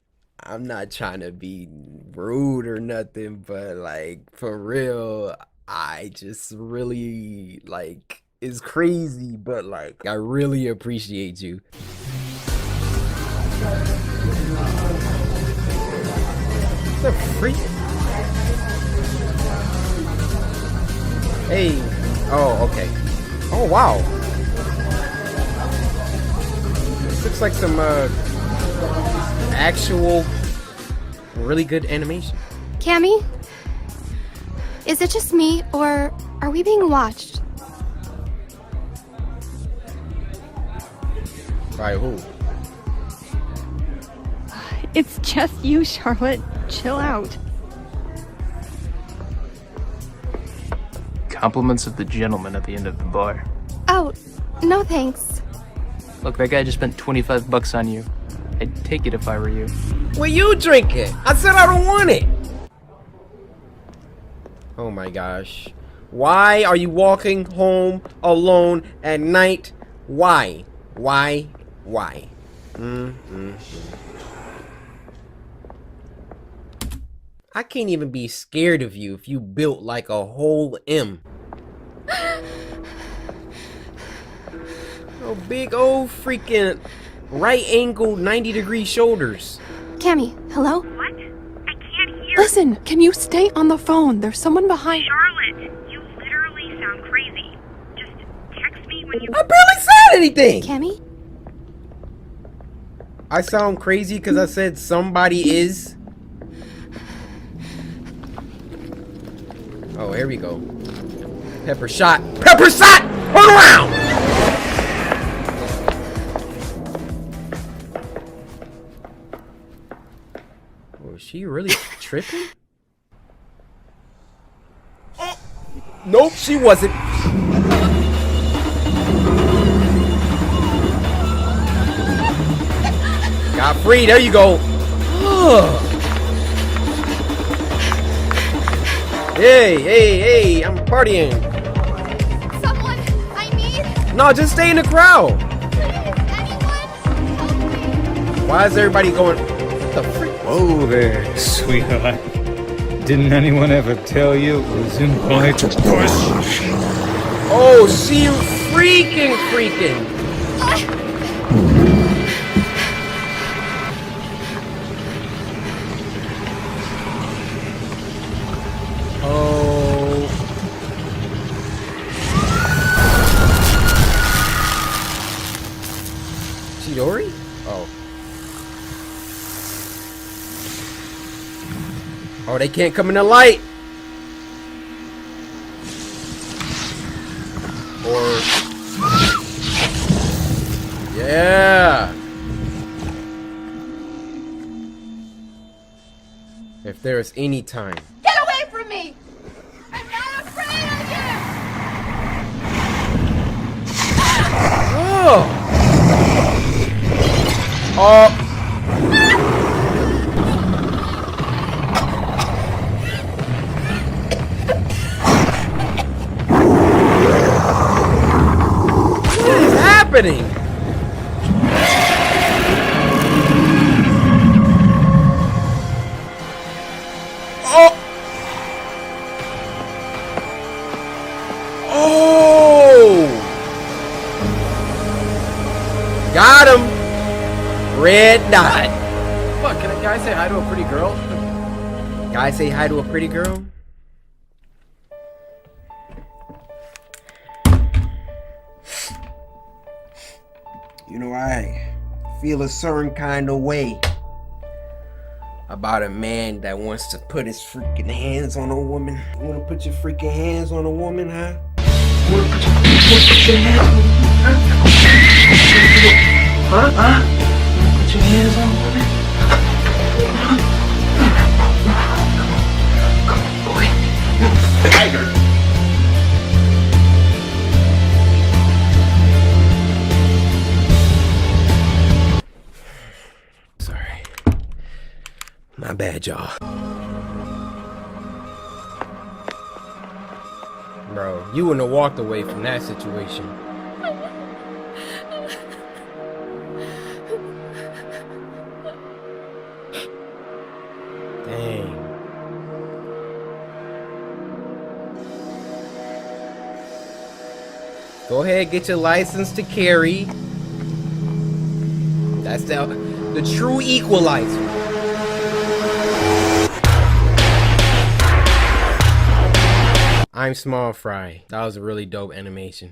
I'm not trying to be rude or nothing, but like, for real, I just really, like, it's crazy, but like, I really appreciate you. The freak? Hey. Oh, okay. Oh, wow. This looks like some actual really good animation. Cammy? Is it just me, or are we being watched? By who? It's just you, Charlotte. Chill out. Compliments of the gentleman at the end of the bar. Oh, no thanks. Look, that guy just spent $25 on you. I'd take it if I were you. Well, you drink it. I said I don't want it. Oh my gosh. Why are you walking home alone at night? Why? Why? I can't even be scared of you if you built like a whole M. Oh, big old freaking right angle 90-degree shoulders. Cammy, hello? What? I can't hear. Listen, can you stay on the phone? There's someone behind. Charlotte, you literally sound crazy. Just text me when you. I barely said anything. Cammy? I sound crazy because I said somebody is. Oh, here we go. Pepper shot. Pepper shot! Turn around! Was she really tripping? Nope, she wasn't. Got free, there you go. Hey, I'm partying. Someone, I need. No, just stay in the crowd. Please, anyone, help me. Why is everybody going? What the freak? Whoa there, sweetheart. Didn't anyone ever tell you it was impolite to push? Oh, she freaking. Oh. Chidori? Oh. Oh, they can't come in the light. Or yeah. If there is any time. Get away from me! I'm not afraid of you! Oh. Oh. What is happening? Oh! Oh! Got him! Red dot. Fuck, can a guy say hi to a pretty girl? Guy say hi to a pretty girl? You know, I feel a certain kind of way about a man that wants to put his freaking hands on a woman. You wanna put your freaking hands on a woman, huh? You wanna put your hands on a woman, huh? Huh? Put your hands on a woman? Come on, boy. The tiger. Sorry. My bad, y'all. Bro, you wouldn't have walked away from that situation. Dang. Go ahead, get your license to carry. That's the true equalizer. I'm Small Fry. That was a really dope animation.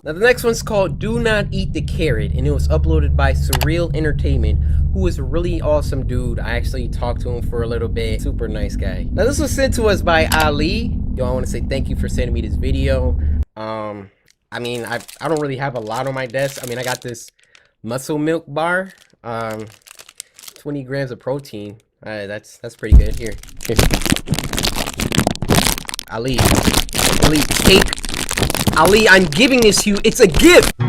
Now the next one's called Do Not Eat the Carrot, and it was uploaded by Surreal Entertainment, who is a really awesome dude. I actually talked to him for a little bit. Super nice guy. Now this was sent to us by Ali. Yo, I want to say thank you for sending me this video. I mean, I don't really have a lot on my desk. I mean, I got this muscle milk bar. 20 grams of protein. That's pretty good. Here. Ali, take. Ali, I'm giving this to you. It's a gift. Oh,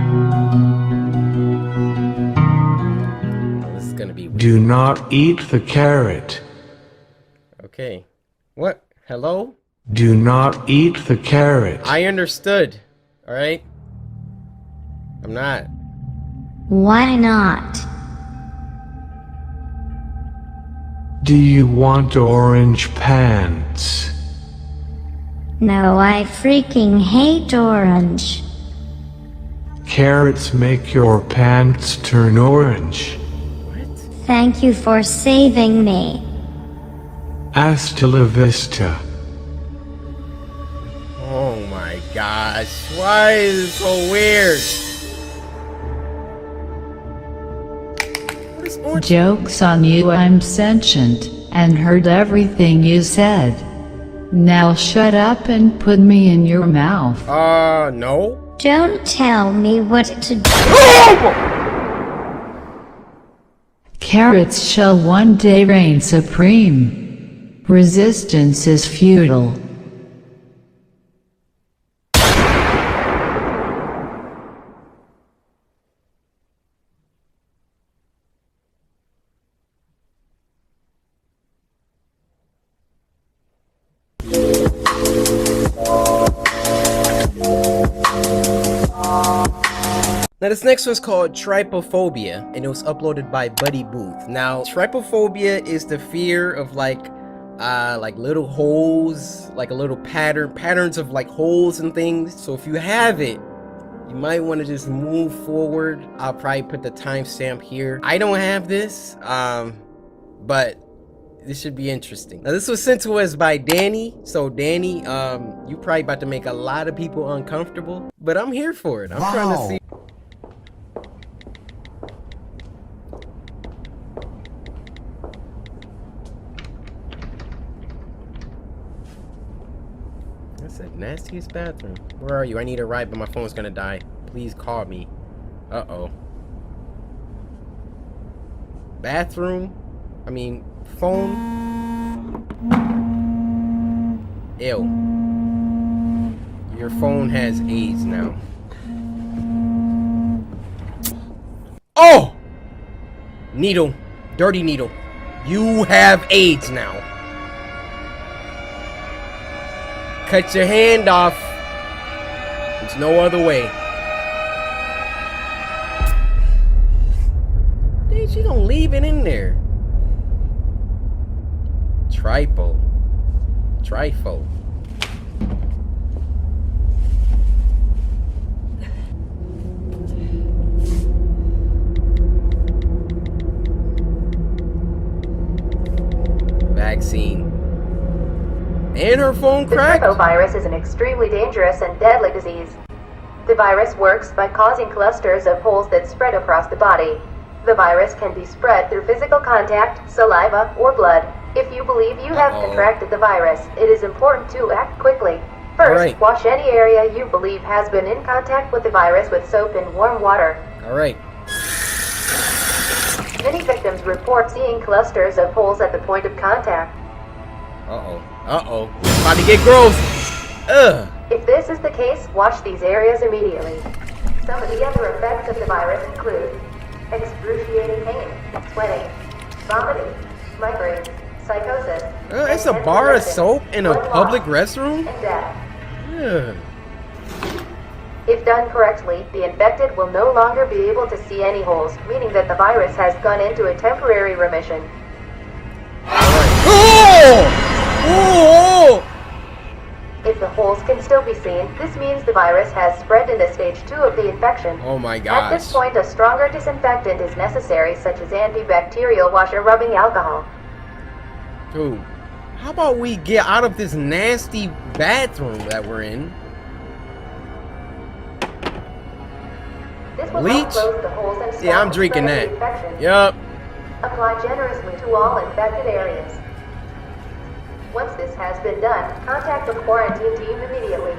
this is gonna be weird. Do not eat the carrot. Okay. What? Hello? Do not eat the carrot. I understood. All right. I'm not. Why not? Do you want orange pants? No, I freaking hate orange. Carrots make your pants turn orange. Thank you for saving me. Hasta la vista. Oh my gosh. Why is it so weird? Joke's on you, I'm sentient, and heard everything you said. Now shut up and put me in your mouth. No. Don't tell me what to do. Carrots shall one day reign supreme. Resistance is futile. Now this next one's called Trypophobia, and it was uploaded by Buddy Booth. Now, trypophobia is the fear of like little holes, like a little patterns of like holes and things. So if you have it, you might want to just move forward. I'll probably put the timestamp here. I don't have this, but this should be interesting. Now this was sent to us by Danny. So Danny, you probably about to make a lot of people uncomfortable, but I'm here for it. I'm trying to see. That's the nastiest bathroom. Where are you? I need a ride, but my phone's gonna die. Please call me. Uh-oh. Bathroom? I mean, phone? Ew. Your phone has AIDS now. Oh! Needle. Dirty needle. You have AIDS now. Cut your hand off. There's no other way. Dang, she gonna leave it in there. Trifo. Vaccine. And her phone cracked? The virus is an extremely dangerous and deadly disease. The virus works by causing clusters of holes that spread across the body. The virus can be spread through physical contact, saliva, or blood. If you believe you have contracted the virus, it is important to act quickly. First, wash any area you believe has been in contact with the virus with soap and warm water. Alright. Many victims report seeing clusters of holes at the point of contact. Uh-oh. About to get gross. Ugh. If this is the case, wash these areas immediately. Some of the other effects of the virus include excruciating pain, sweating, vomiting, migraines, psychosis. It's a bar of soap in a public restroom? And death. Yeah. If done correctly, the infected will no longer be able to see any holes, meaning that the virus has gone into a temporary remission. Oh! If the holes can still be seen, this means the virus has spread into stage 2 of the infection. Oh my gosh. At this point, a stronger disinfectant is necessary, such as antibacterial washer rubbing alcohol. Dude, how about we get out of this nasty bathroom that we're in? This will Bleach? help close the holes and stop I'm the drinking spread that. of the infection. Yup. Apply generously to all infected areas. Once this has been done, contact the quarantine team immediately.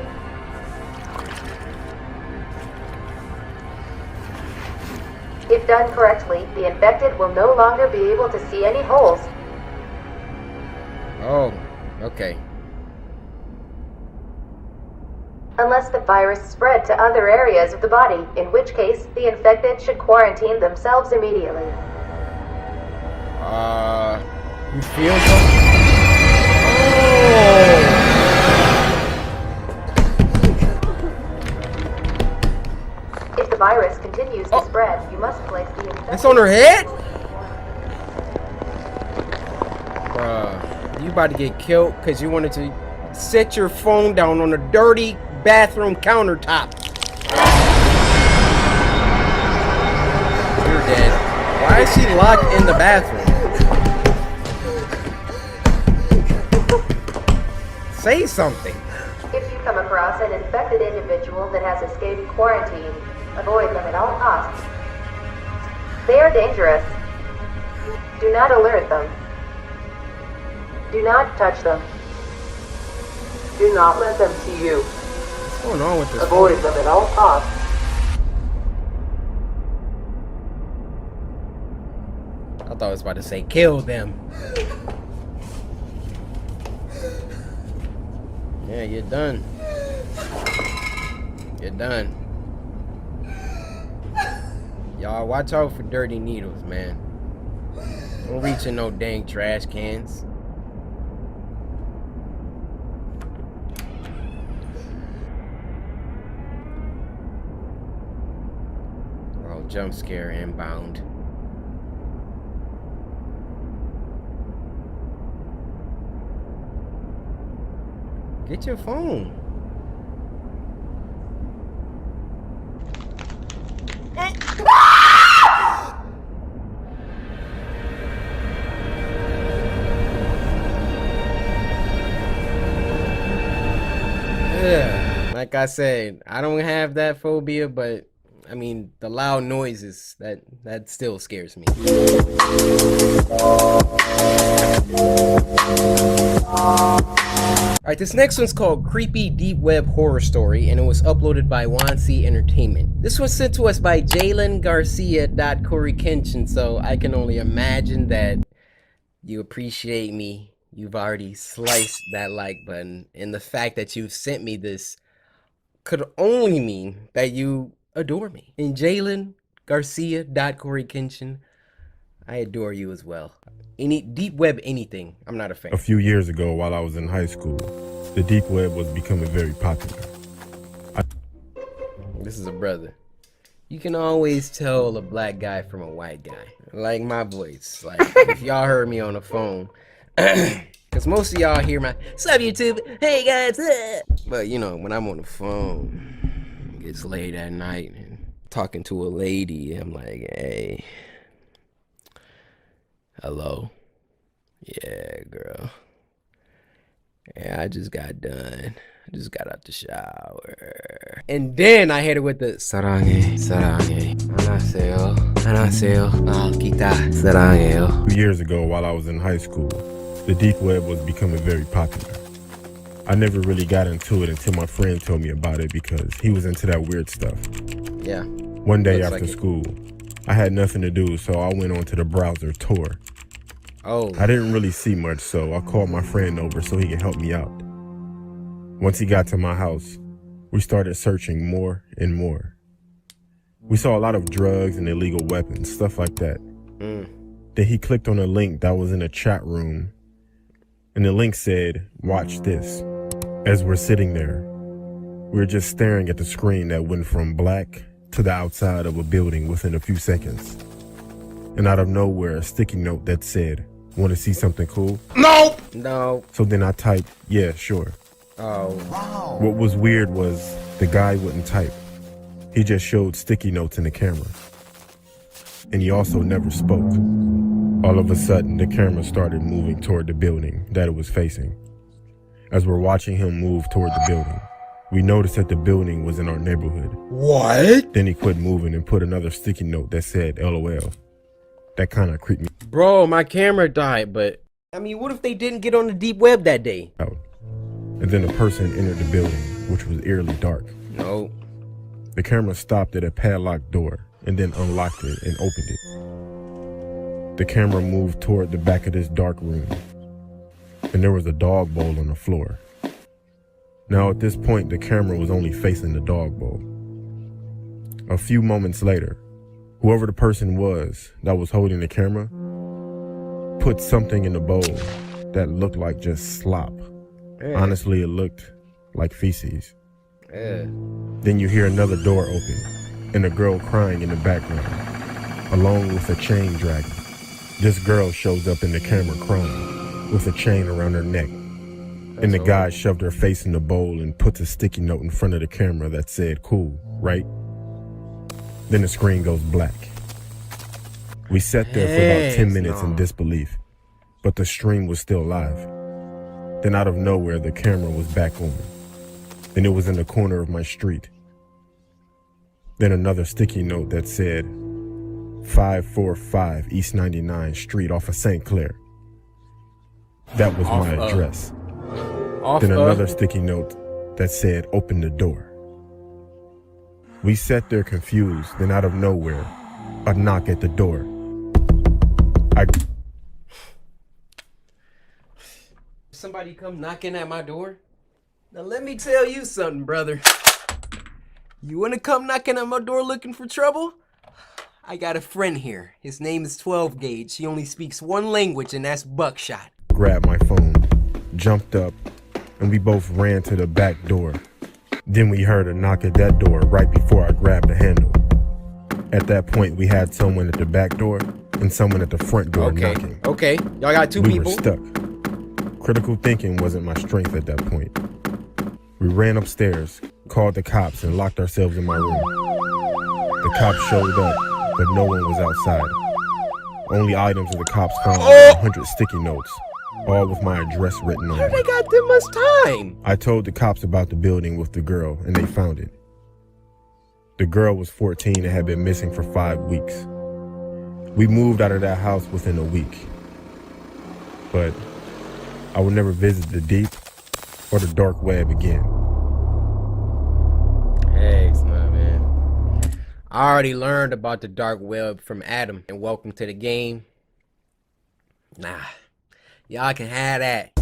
If done correctly, the infected will no longer be able to see any holes. Oh, okay. Unless the virus spread to other areas of the body, in which case the infected should quarantine themselves immediately. You feel something? Oh! If the virus continues to spread, you must place the infected... It's on her head? Bruh, you about to get killed because you wanted to set your phone down on a dirty bathroom countertop. You're dead. Why is she locked in the bathroom? Say something. If you come across an infected individual that has escaped quarantine, avoid them at all costs. They are dangerous. Do not alert them. Do not touch them. Do not let them see you. What's going on with this? Avoid them at all costs. I thought I was about to say kill them. Yeah, you're done. You're done. Y'all watch out for dirty needles, man. Don't reach in no dang trash cans. Oh, jump scare inbound. Get your phone. Yeah, like I said, I don't have that phobia, but I mean the loud noises that still scares me. Alright, this next one's called Creepy Deep Web Horror Story, and it was uploaded by Wansi Entertainment. This was sent to us by JalenGarcia.CoryxKenshin, so I can only imagine that you appreciate me. You've already sliced that like button, and the fact that you've sent me this could only mean that you adore me. And JalenGarcia.CoryxKenshin, I adore you as well. Any deep web anything, I'm not a fan. A few years ago, while I was in high school, the deep web was becoming very popular. This is a brother. You can always tell a black guy from a white guy. Like my voice. Like, if y'all heard me on the phone. Because most of y'all hear my, "Sup YouTube, hey guys." But you know, when I'm on the phone, it gets late at night and talking to a lady, I'm like, "Hey. Hello? Yeah, girl. Yeah, I just got done. I just got out the shower." And then I hit it with the "Sarange, sarange, anaseo, anaseo, kita, sarange." 2 years ago, while I was in high school, the deep web was becoming very popular. I never really got into it until my friend told me about it because he was into that weird stuff. Yeah. One day after school, I had nothing to do, so I went onto the browser Tor. Oh. I didn't really see much, so I called my friend over so he could help me out. Once he got to my house, we started searching more and more. We saw a lot of drugs and illegal weapons, stuff like that. Then he clicked on a link that was in a chat room, and the link said, "Watch this." As we're sitting there, we were just staring at the screen that went from black to the outside of a building within a few seconds. And out of nowhere, a sticky note that said, "Want to see something cool?" No! No. So then I typed, "Yeah, sure." Oh. Wow. What was weird was the guy wouldn't type. He just showed sticky notes in the camera. And he also never spoke. All of a sudden, the camera started moving toward the building that it was facing. As we're watching him move toward the building, we noticed that the building was in our neighborhood. What? Then he quit moving and put another sticky note that said LOL. That kind of creeped me Bro, my camera died, but I mean, what if they didn't get on the deep web that day? out. And then a person entered the building, which was eerily dark. No. The camera stopped at a padlocked door and then unlocked it and opened it. The camera moved toward the back of this dark room, and there was a dog bowl on the floor. Now at this point, the camera was only facing the dog bowl. A few moments later, whoever the person was that was holding the camera put something in the bowl that looked like just slop. Honestly, it looked like feces. Then you hear another door open and a girl crying in the background, along with a chain dragging. This girl shows up in the camera crying with a chain around her neck. And the guy shoved her face in the bowl and puts a sticky note in front of the camera that said, "Cool, right?" Then the screen goes black. We sat there for about 10 minutes in disbelief, but the stream was still live. Then out of nowhere, the camera was back on. Then it was in the corner of my street. Then another sticky note that said, 545 East 99th Street off of St. Clair. That was my address. Then another sticky note that said, "Open the door." We sat there confused, then out of nowhere, a knock at the door. Somebody come knocking at my door? Now let me tell you something, brother. You wanna come knocking at my door looking for trouble? I got a friend here. His name is 12 Gauge. He only speaks one language, and that's buckshot. Grabbed my phone, jumped up, and we both ran to the back door. Then we heard a knock at that door right before I grabbed the handle. At that point, we had someone at the back door and someone at the front door knocking. Okay, y'all got two people. We were stuck. Critical thinking wasn't my strength at that point. We ran upstairs, called the cops, and locked ourselves in my room. The cops showed up, but no one was outside. Only items that the cops found were 100 sticky notes, all with my address written on How them. they got that much time? I told the cops about the building with the girl, and they found it. The girl was 14 and had been missing for 5 weeks. We moved out of that house within a week. But I would never visit the deep or the dark web again. Thanks, my man. I already learned about the dark web from Adam, and welcome to the game. Nah, y'all can have that.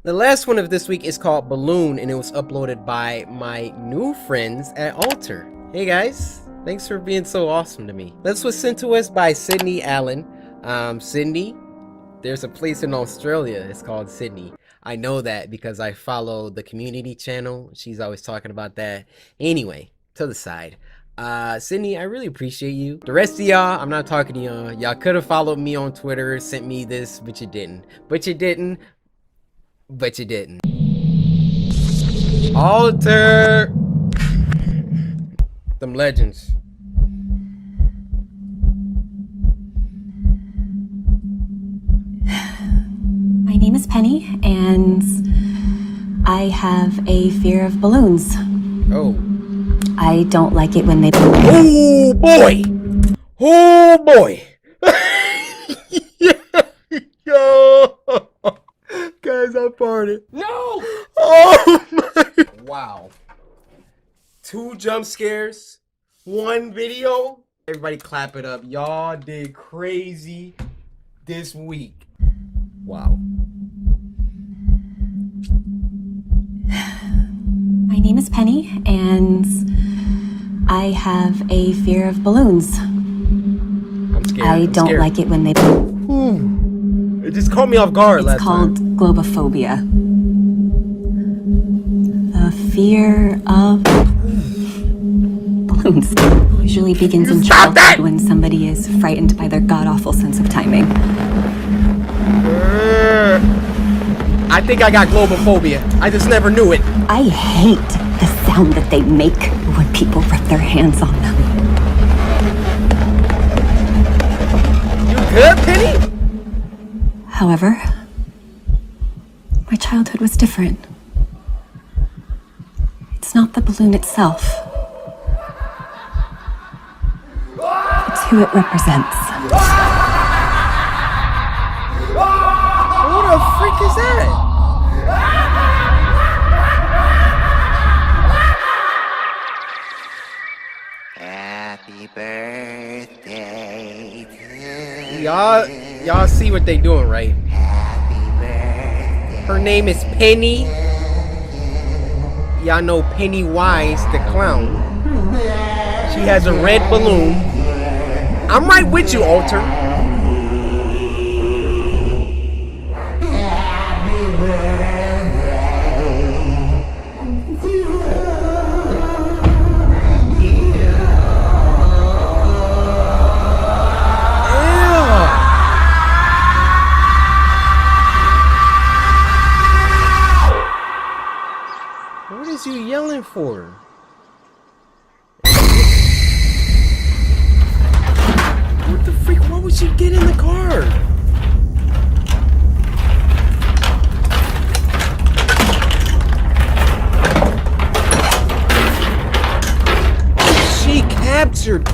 The last one of this week is called Balloon, and it was uploaded by my new friends at Alter. Hey guys, thanks for being so awesome to me. This was sent to us by Sydney Allen. Sydney, there's a place in Australia, it's called Sydney. I know that because I follow the community channel. She's always talking about that. Anyway, to the side. Sydney, I really appreciate you. The rest of y'all, I'm not talking to y'all. Y'all could have followed me on Twitter, sent me this, but you didn't. But you didn't. But you didn't. Alter! Them legends. My name is Penny, and I have a fear of balloons. Oh. I don't like it when they... Oh boy! Oh boy! Yo! Guys, I farted. No! Oh my! Wow. 2 jump scares, 1 video. Everybody clap it up. Y'all did crazy this week. Wow. My name is Penny, and I have a fear of balloons. I'm scared. I don't like it when they... It just caught me off guard It's last called time. globophobia. The fear of balloons usually begins in childhood when somebody is frightened by their god-awful sense of timing. I think I got globophobia. I just never knew it. I hate the sound that they make when people rip their hands on them. You good, Penny? However, my childhood was different. It's not the balloon itself. It's who it represents. What the freak is that? Happy birthday to Y'all see what they doing, right? Her name is Penny. Y'all know Pennywise the clown. She has a red balloon. I'm right with you, Alter. Ew. yelling for? What the freak? Why would she get in the car? She captured.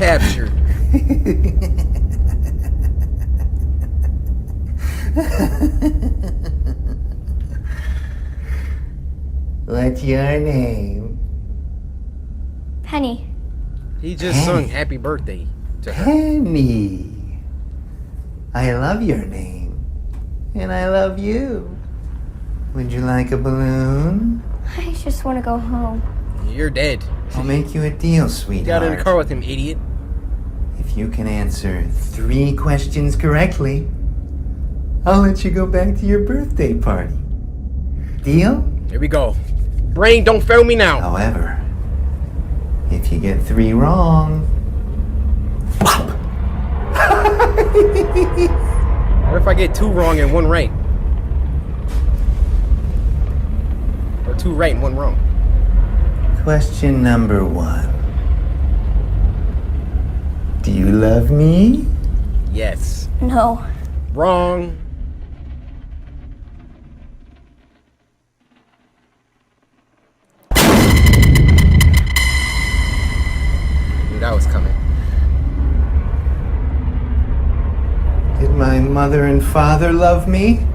What's your name? Penny. He just sung happy birthday to her. Penny. I love your name. And I love you. Would you like a balloon? I just want to go home. You're dead. I'll make you a deal, sweetheart. You got in the car with him, idiot. If you can answer 3 questions correctly, I'll let you go back to your birthday party. Deal? Here we go. Brain, don't fail me now. However, if you get 3 wrong, what if I get 2 wrong and 1 right? Or 2 right and 1 wrong? Question number 1. Do you love me? Yes. No. Wrong. Knew that was coming. Did my mother and father love me?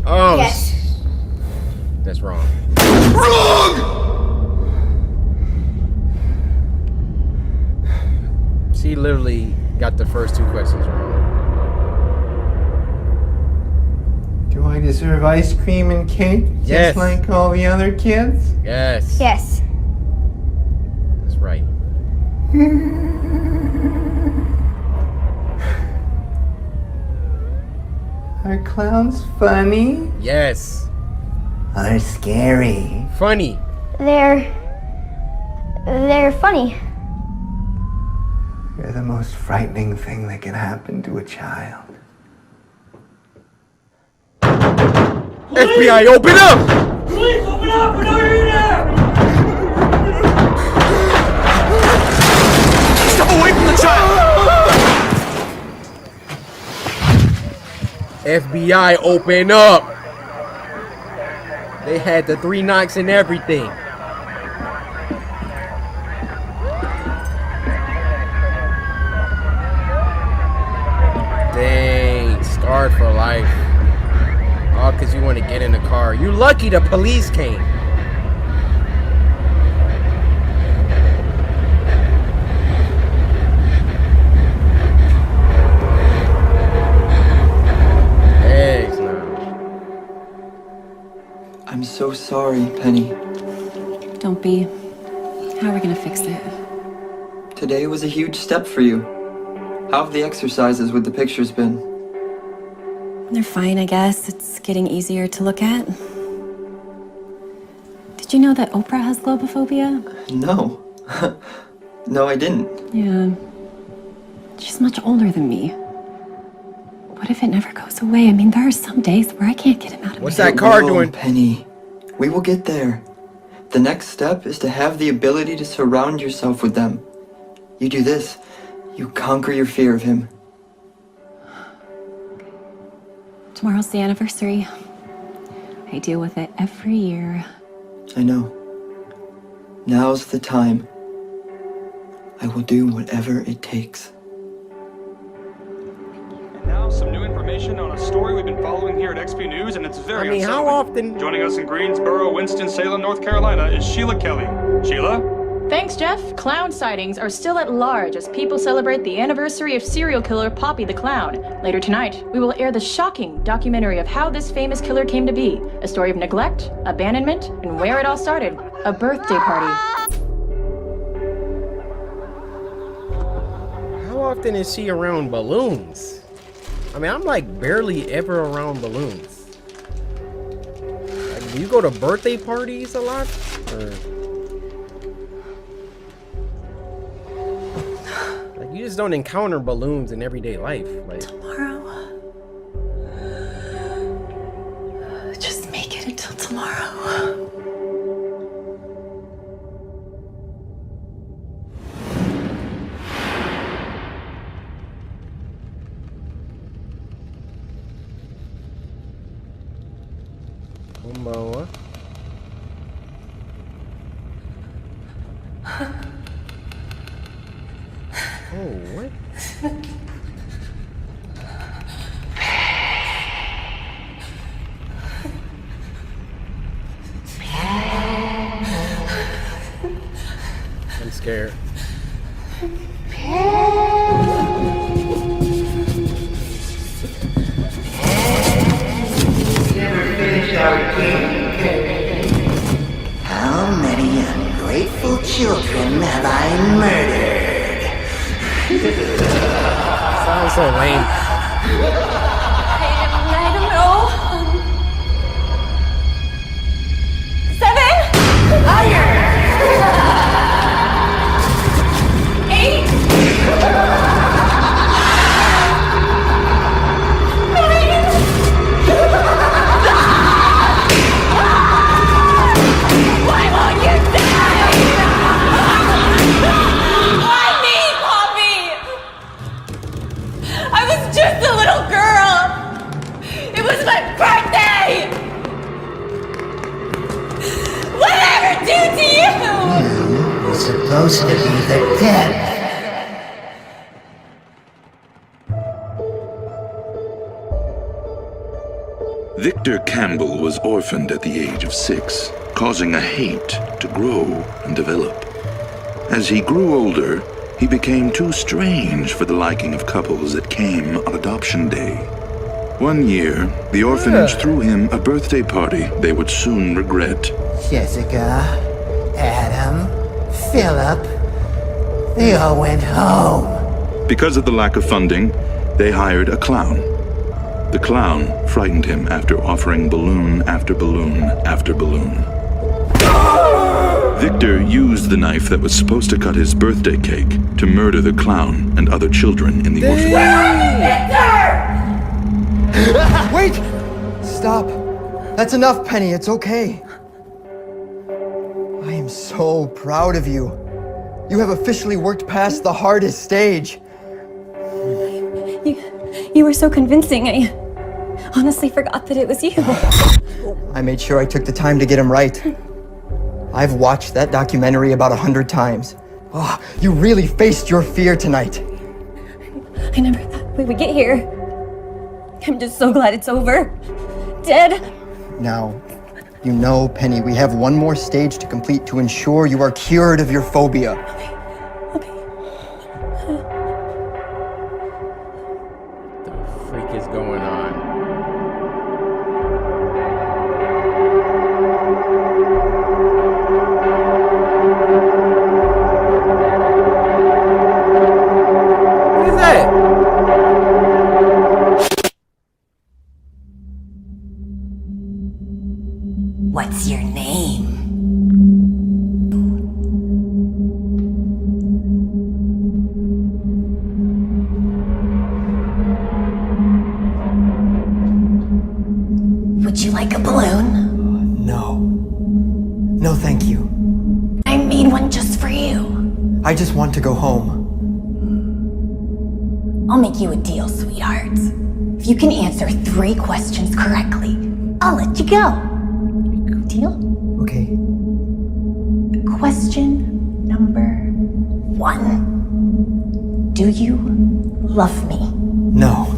Oh. Yes. That's wrong. She literally got the first 2 questions wrong. Do I deserve ice cream and cake Yes. just like all the other kids? Yes. Yes. That's right. Are clowns funny? Yes. Are scary? Funny. They're funny. They're the most frightening thing that can happen to a child. FBI, open up! Please open up! We're not in there! Step away from the child! FBI, open up! They had the 3 knocks and everything. Dang, scarred for life. All because you want to get in the car. You're lucky the police came. Eggs now. I'm so sorry, Penny. Don't be. How are we gonna fix it? Today was a huge step for you. How have the exercises with the pictures been? They're fine, I guess. It's getting easier to look at. Did you know that Oprah has globophobia? No. No, I didn't. Yeah. She's much older than me. What if it never goes away? I mean, there are some days where I can't get him out of What's my that head. car Whoa, doing? Penny. We will get there. The next step is to have the ability to surround yourself with them. You do this, you conquer your fear of him. Tomorrow's the anniversary. I deal with it every year. I know. Now's the time. I will do whatever it takes. Now, some new information on a story we've been following here at XP News, and it's very unsettling. how often? Joining us in Greensboro, Winston-Salem, North Carolina, is Sheila Kelly. Sheila? Thanks, Jeff. Clown sightings are still at large as people celebrate the anniversary of serial killer Poppy the Clown. Later tonight, we will air the shocking documentary of how this famous killer came to be. A story of neglect, abandonment, and where it all started. A birthday party. How often is she around balloons? I mean, I'm like barely ever around balloons. Like, do you go to birthday parties a lot? Or... like, you just don't encounter balloons in everyday life. Like, Tomorrow. Just make it until tomorrow. Momoa. Oh, what? I'm scared. How many ungrateful children have I murdered? Sounds so lame. I don't know. 7? Higher! 8? Why won't you die? Why me, Poppy? I was just a little girl. It was my birthday. What did I ever do to you? You were supposed to be the 10th. Victor Campbell was orphaned at the age of 6, causing a hate to grow and develop. As he grew older, he became too strange for the liking of couples that came on adoption day. One year, the orphanage threw him a birthday party they would soon regret. Jessica, Adam, Philip, they all went home. Because of the lack of funding, they hired a clown. The clown frightened him after offering balloon after balloon after balloon. Victor used the knife that was supposed to cut his birthday cake to murder the clown and other children in the orphanage. Wait! Stop. That's enough, Penny. It's okay. I am so proud of you. You have officially worked past the hardest stage. You were so convincing, I honestly forgot that it was you. I made sure I took the time to get him right. I've watched that documentary about 100 times. Oh, you really faced your fear tonight. I never thought we would get here. I'm just so glad it's over. Dead. Now, you know, Penny, we have one more stage to complete to ensure you are cured of your phobia. What the freak is going on? What is that? What's your name? Would you like a balloon? No. No, thank you. I made one just for you. I just want to go home. I'll make you a deal, sweetheart. If you can answer 3 questions correctly, I'll let you go. Deal? Okay. Question number 1. Do you love me? No.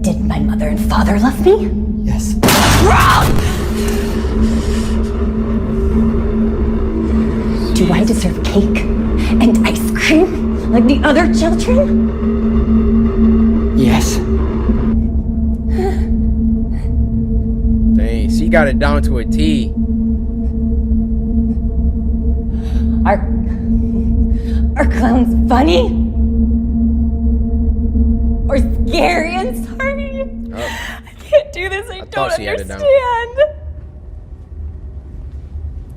Did my mother and father love me? Yes. Wrong! Do I deserve cake and ice cream like the other children? Yes. Dang, she got it down to a T. Are clowns funny? Or scary and sorry? Oh. I can't do this, I don't she had it down. understand.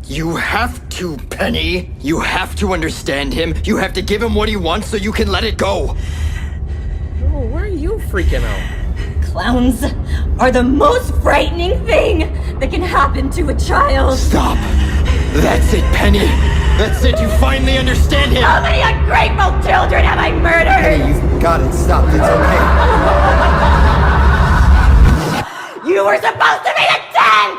You have to, Penny. You have to understand him. You have to give him what he wants so you can let it go. Oh, why are you freaking out? Clowns are the most frightening thing that can happen to a child. Stop. That's it, Penny. That's it. You finally understand him. How many ungrateful children have I murdered? Penny, you've got it. Stop. It's okay. You were supposed to be a 10!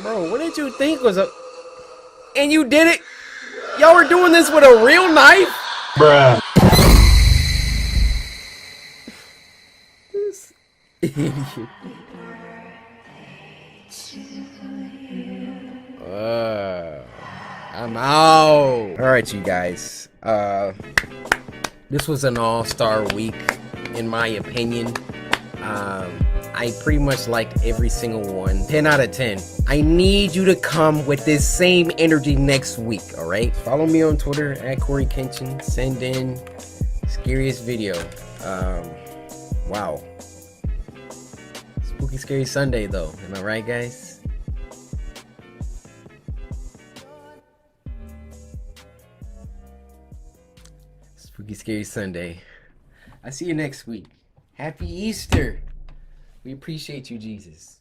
Bro, what did you think was a... And you did it? Y'all were doing this with a real knife? Bruh. This idiot. I'm out. Alright, you guys. This was an all-star week, in my opinion. I pretty much liked every single one. 10 out of 10. I need you to come with this same energy next week, alright? Follow me on Twitter at CoryKenshin. Send in scariest video. Wow. Spooky Scary Sunday though. Am I right, guys? Spooky Scary Sunday. I see you next week. Happy Easter. We appreciate you, Jesus.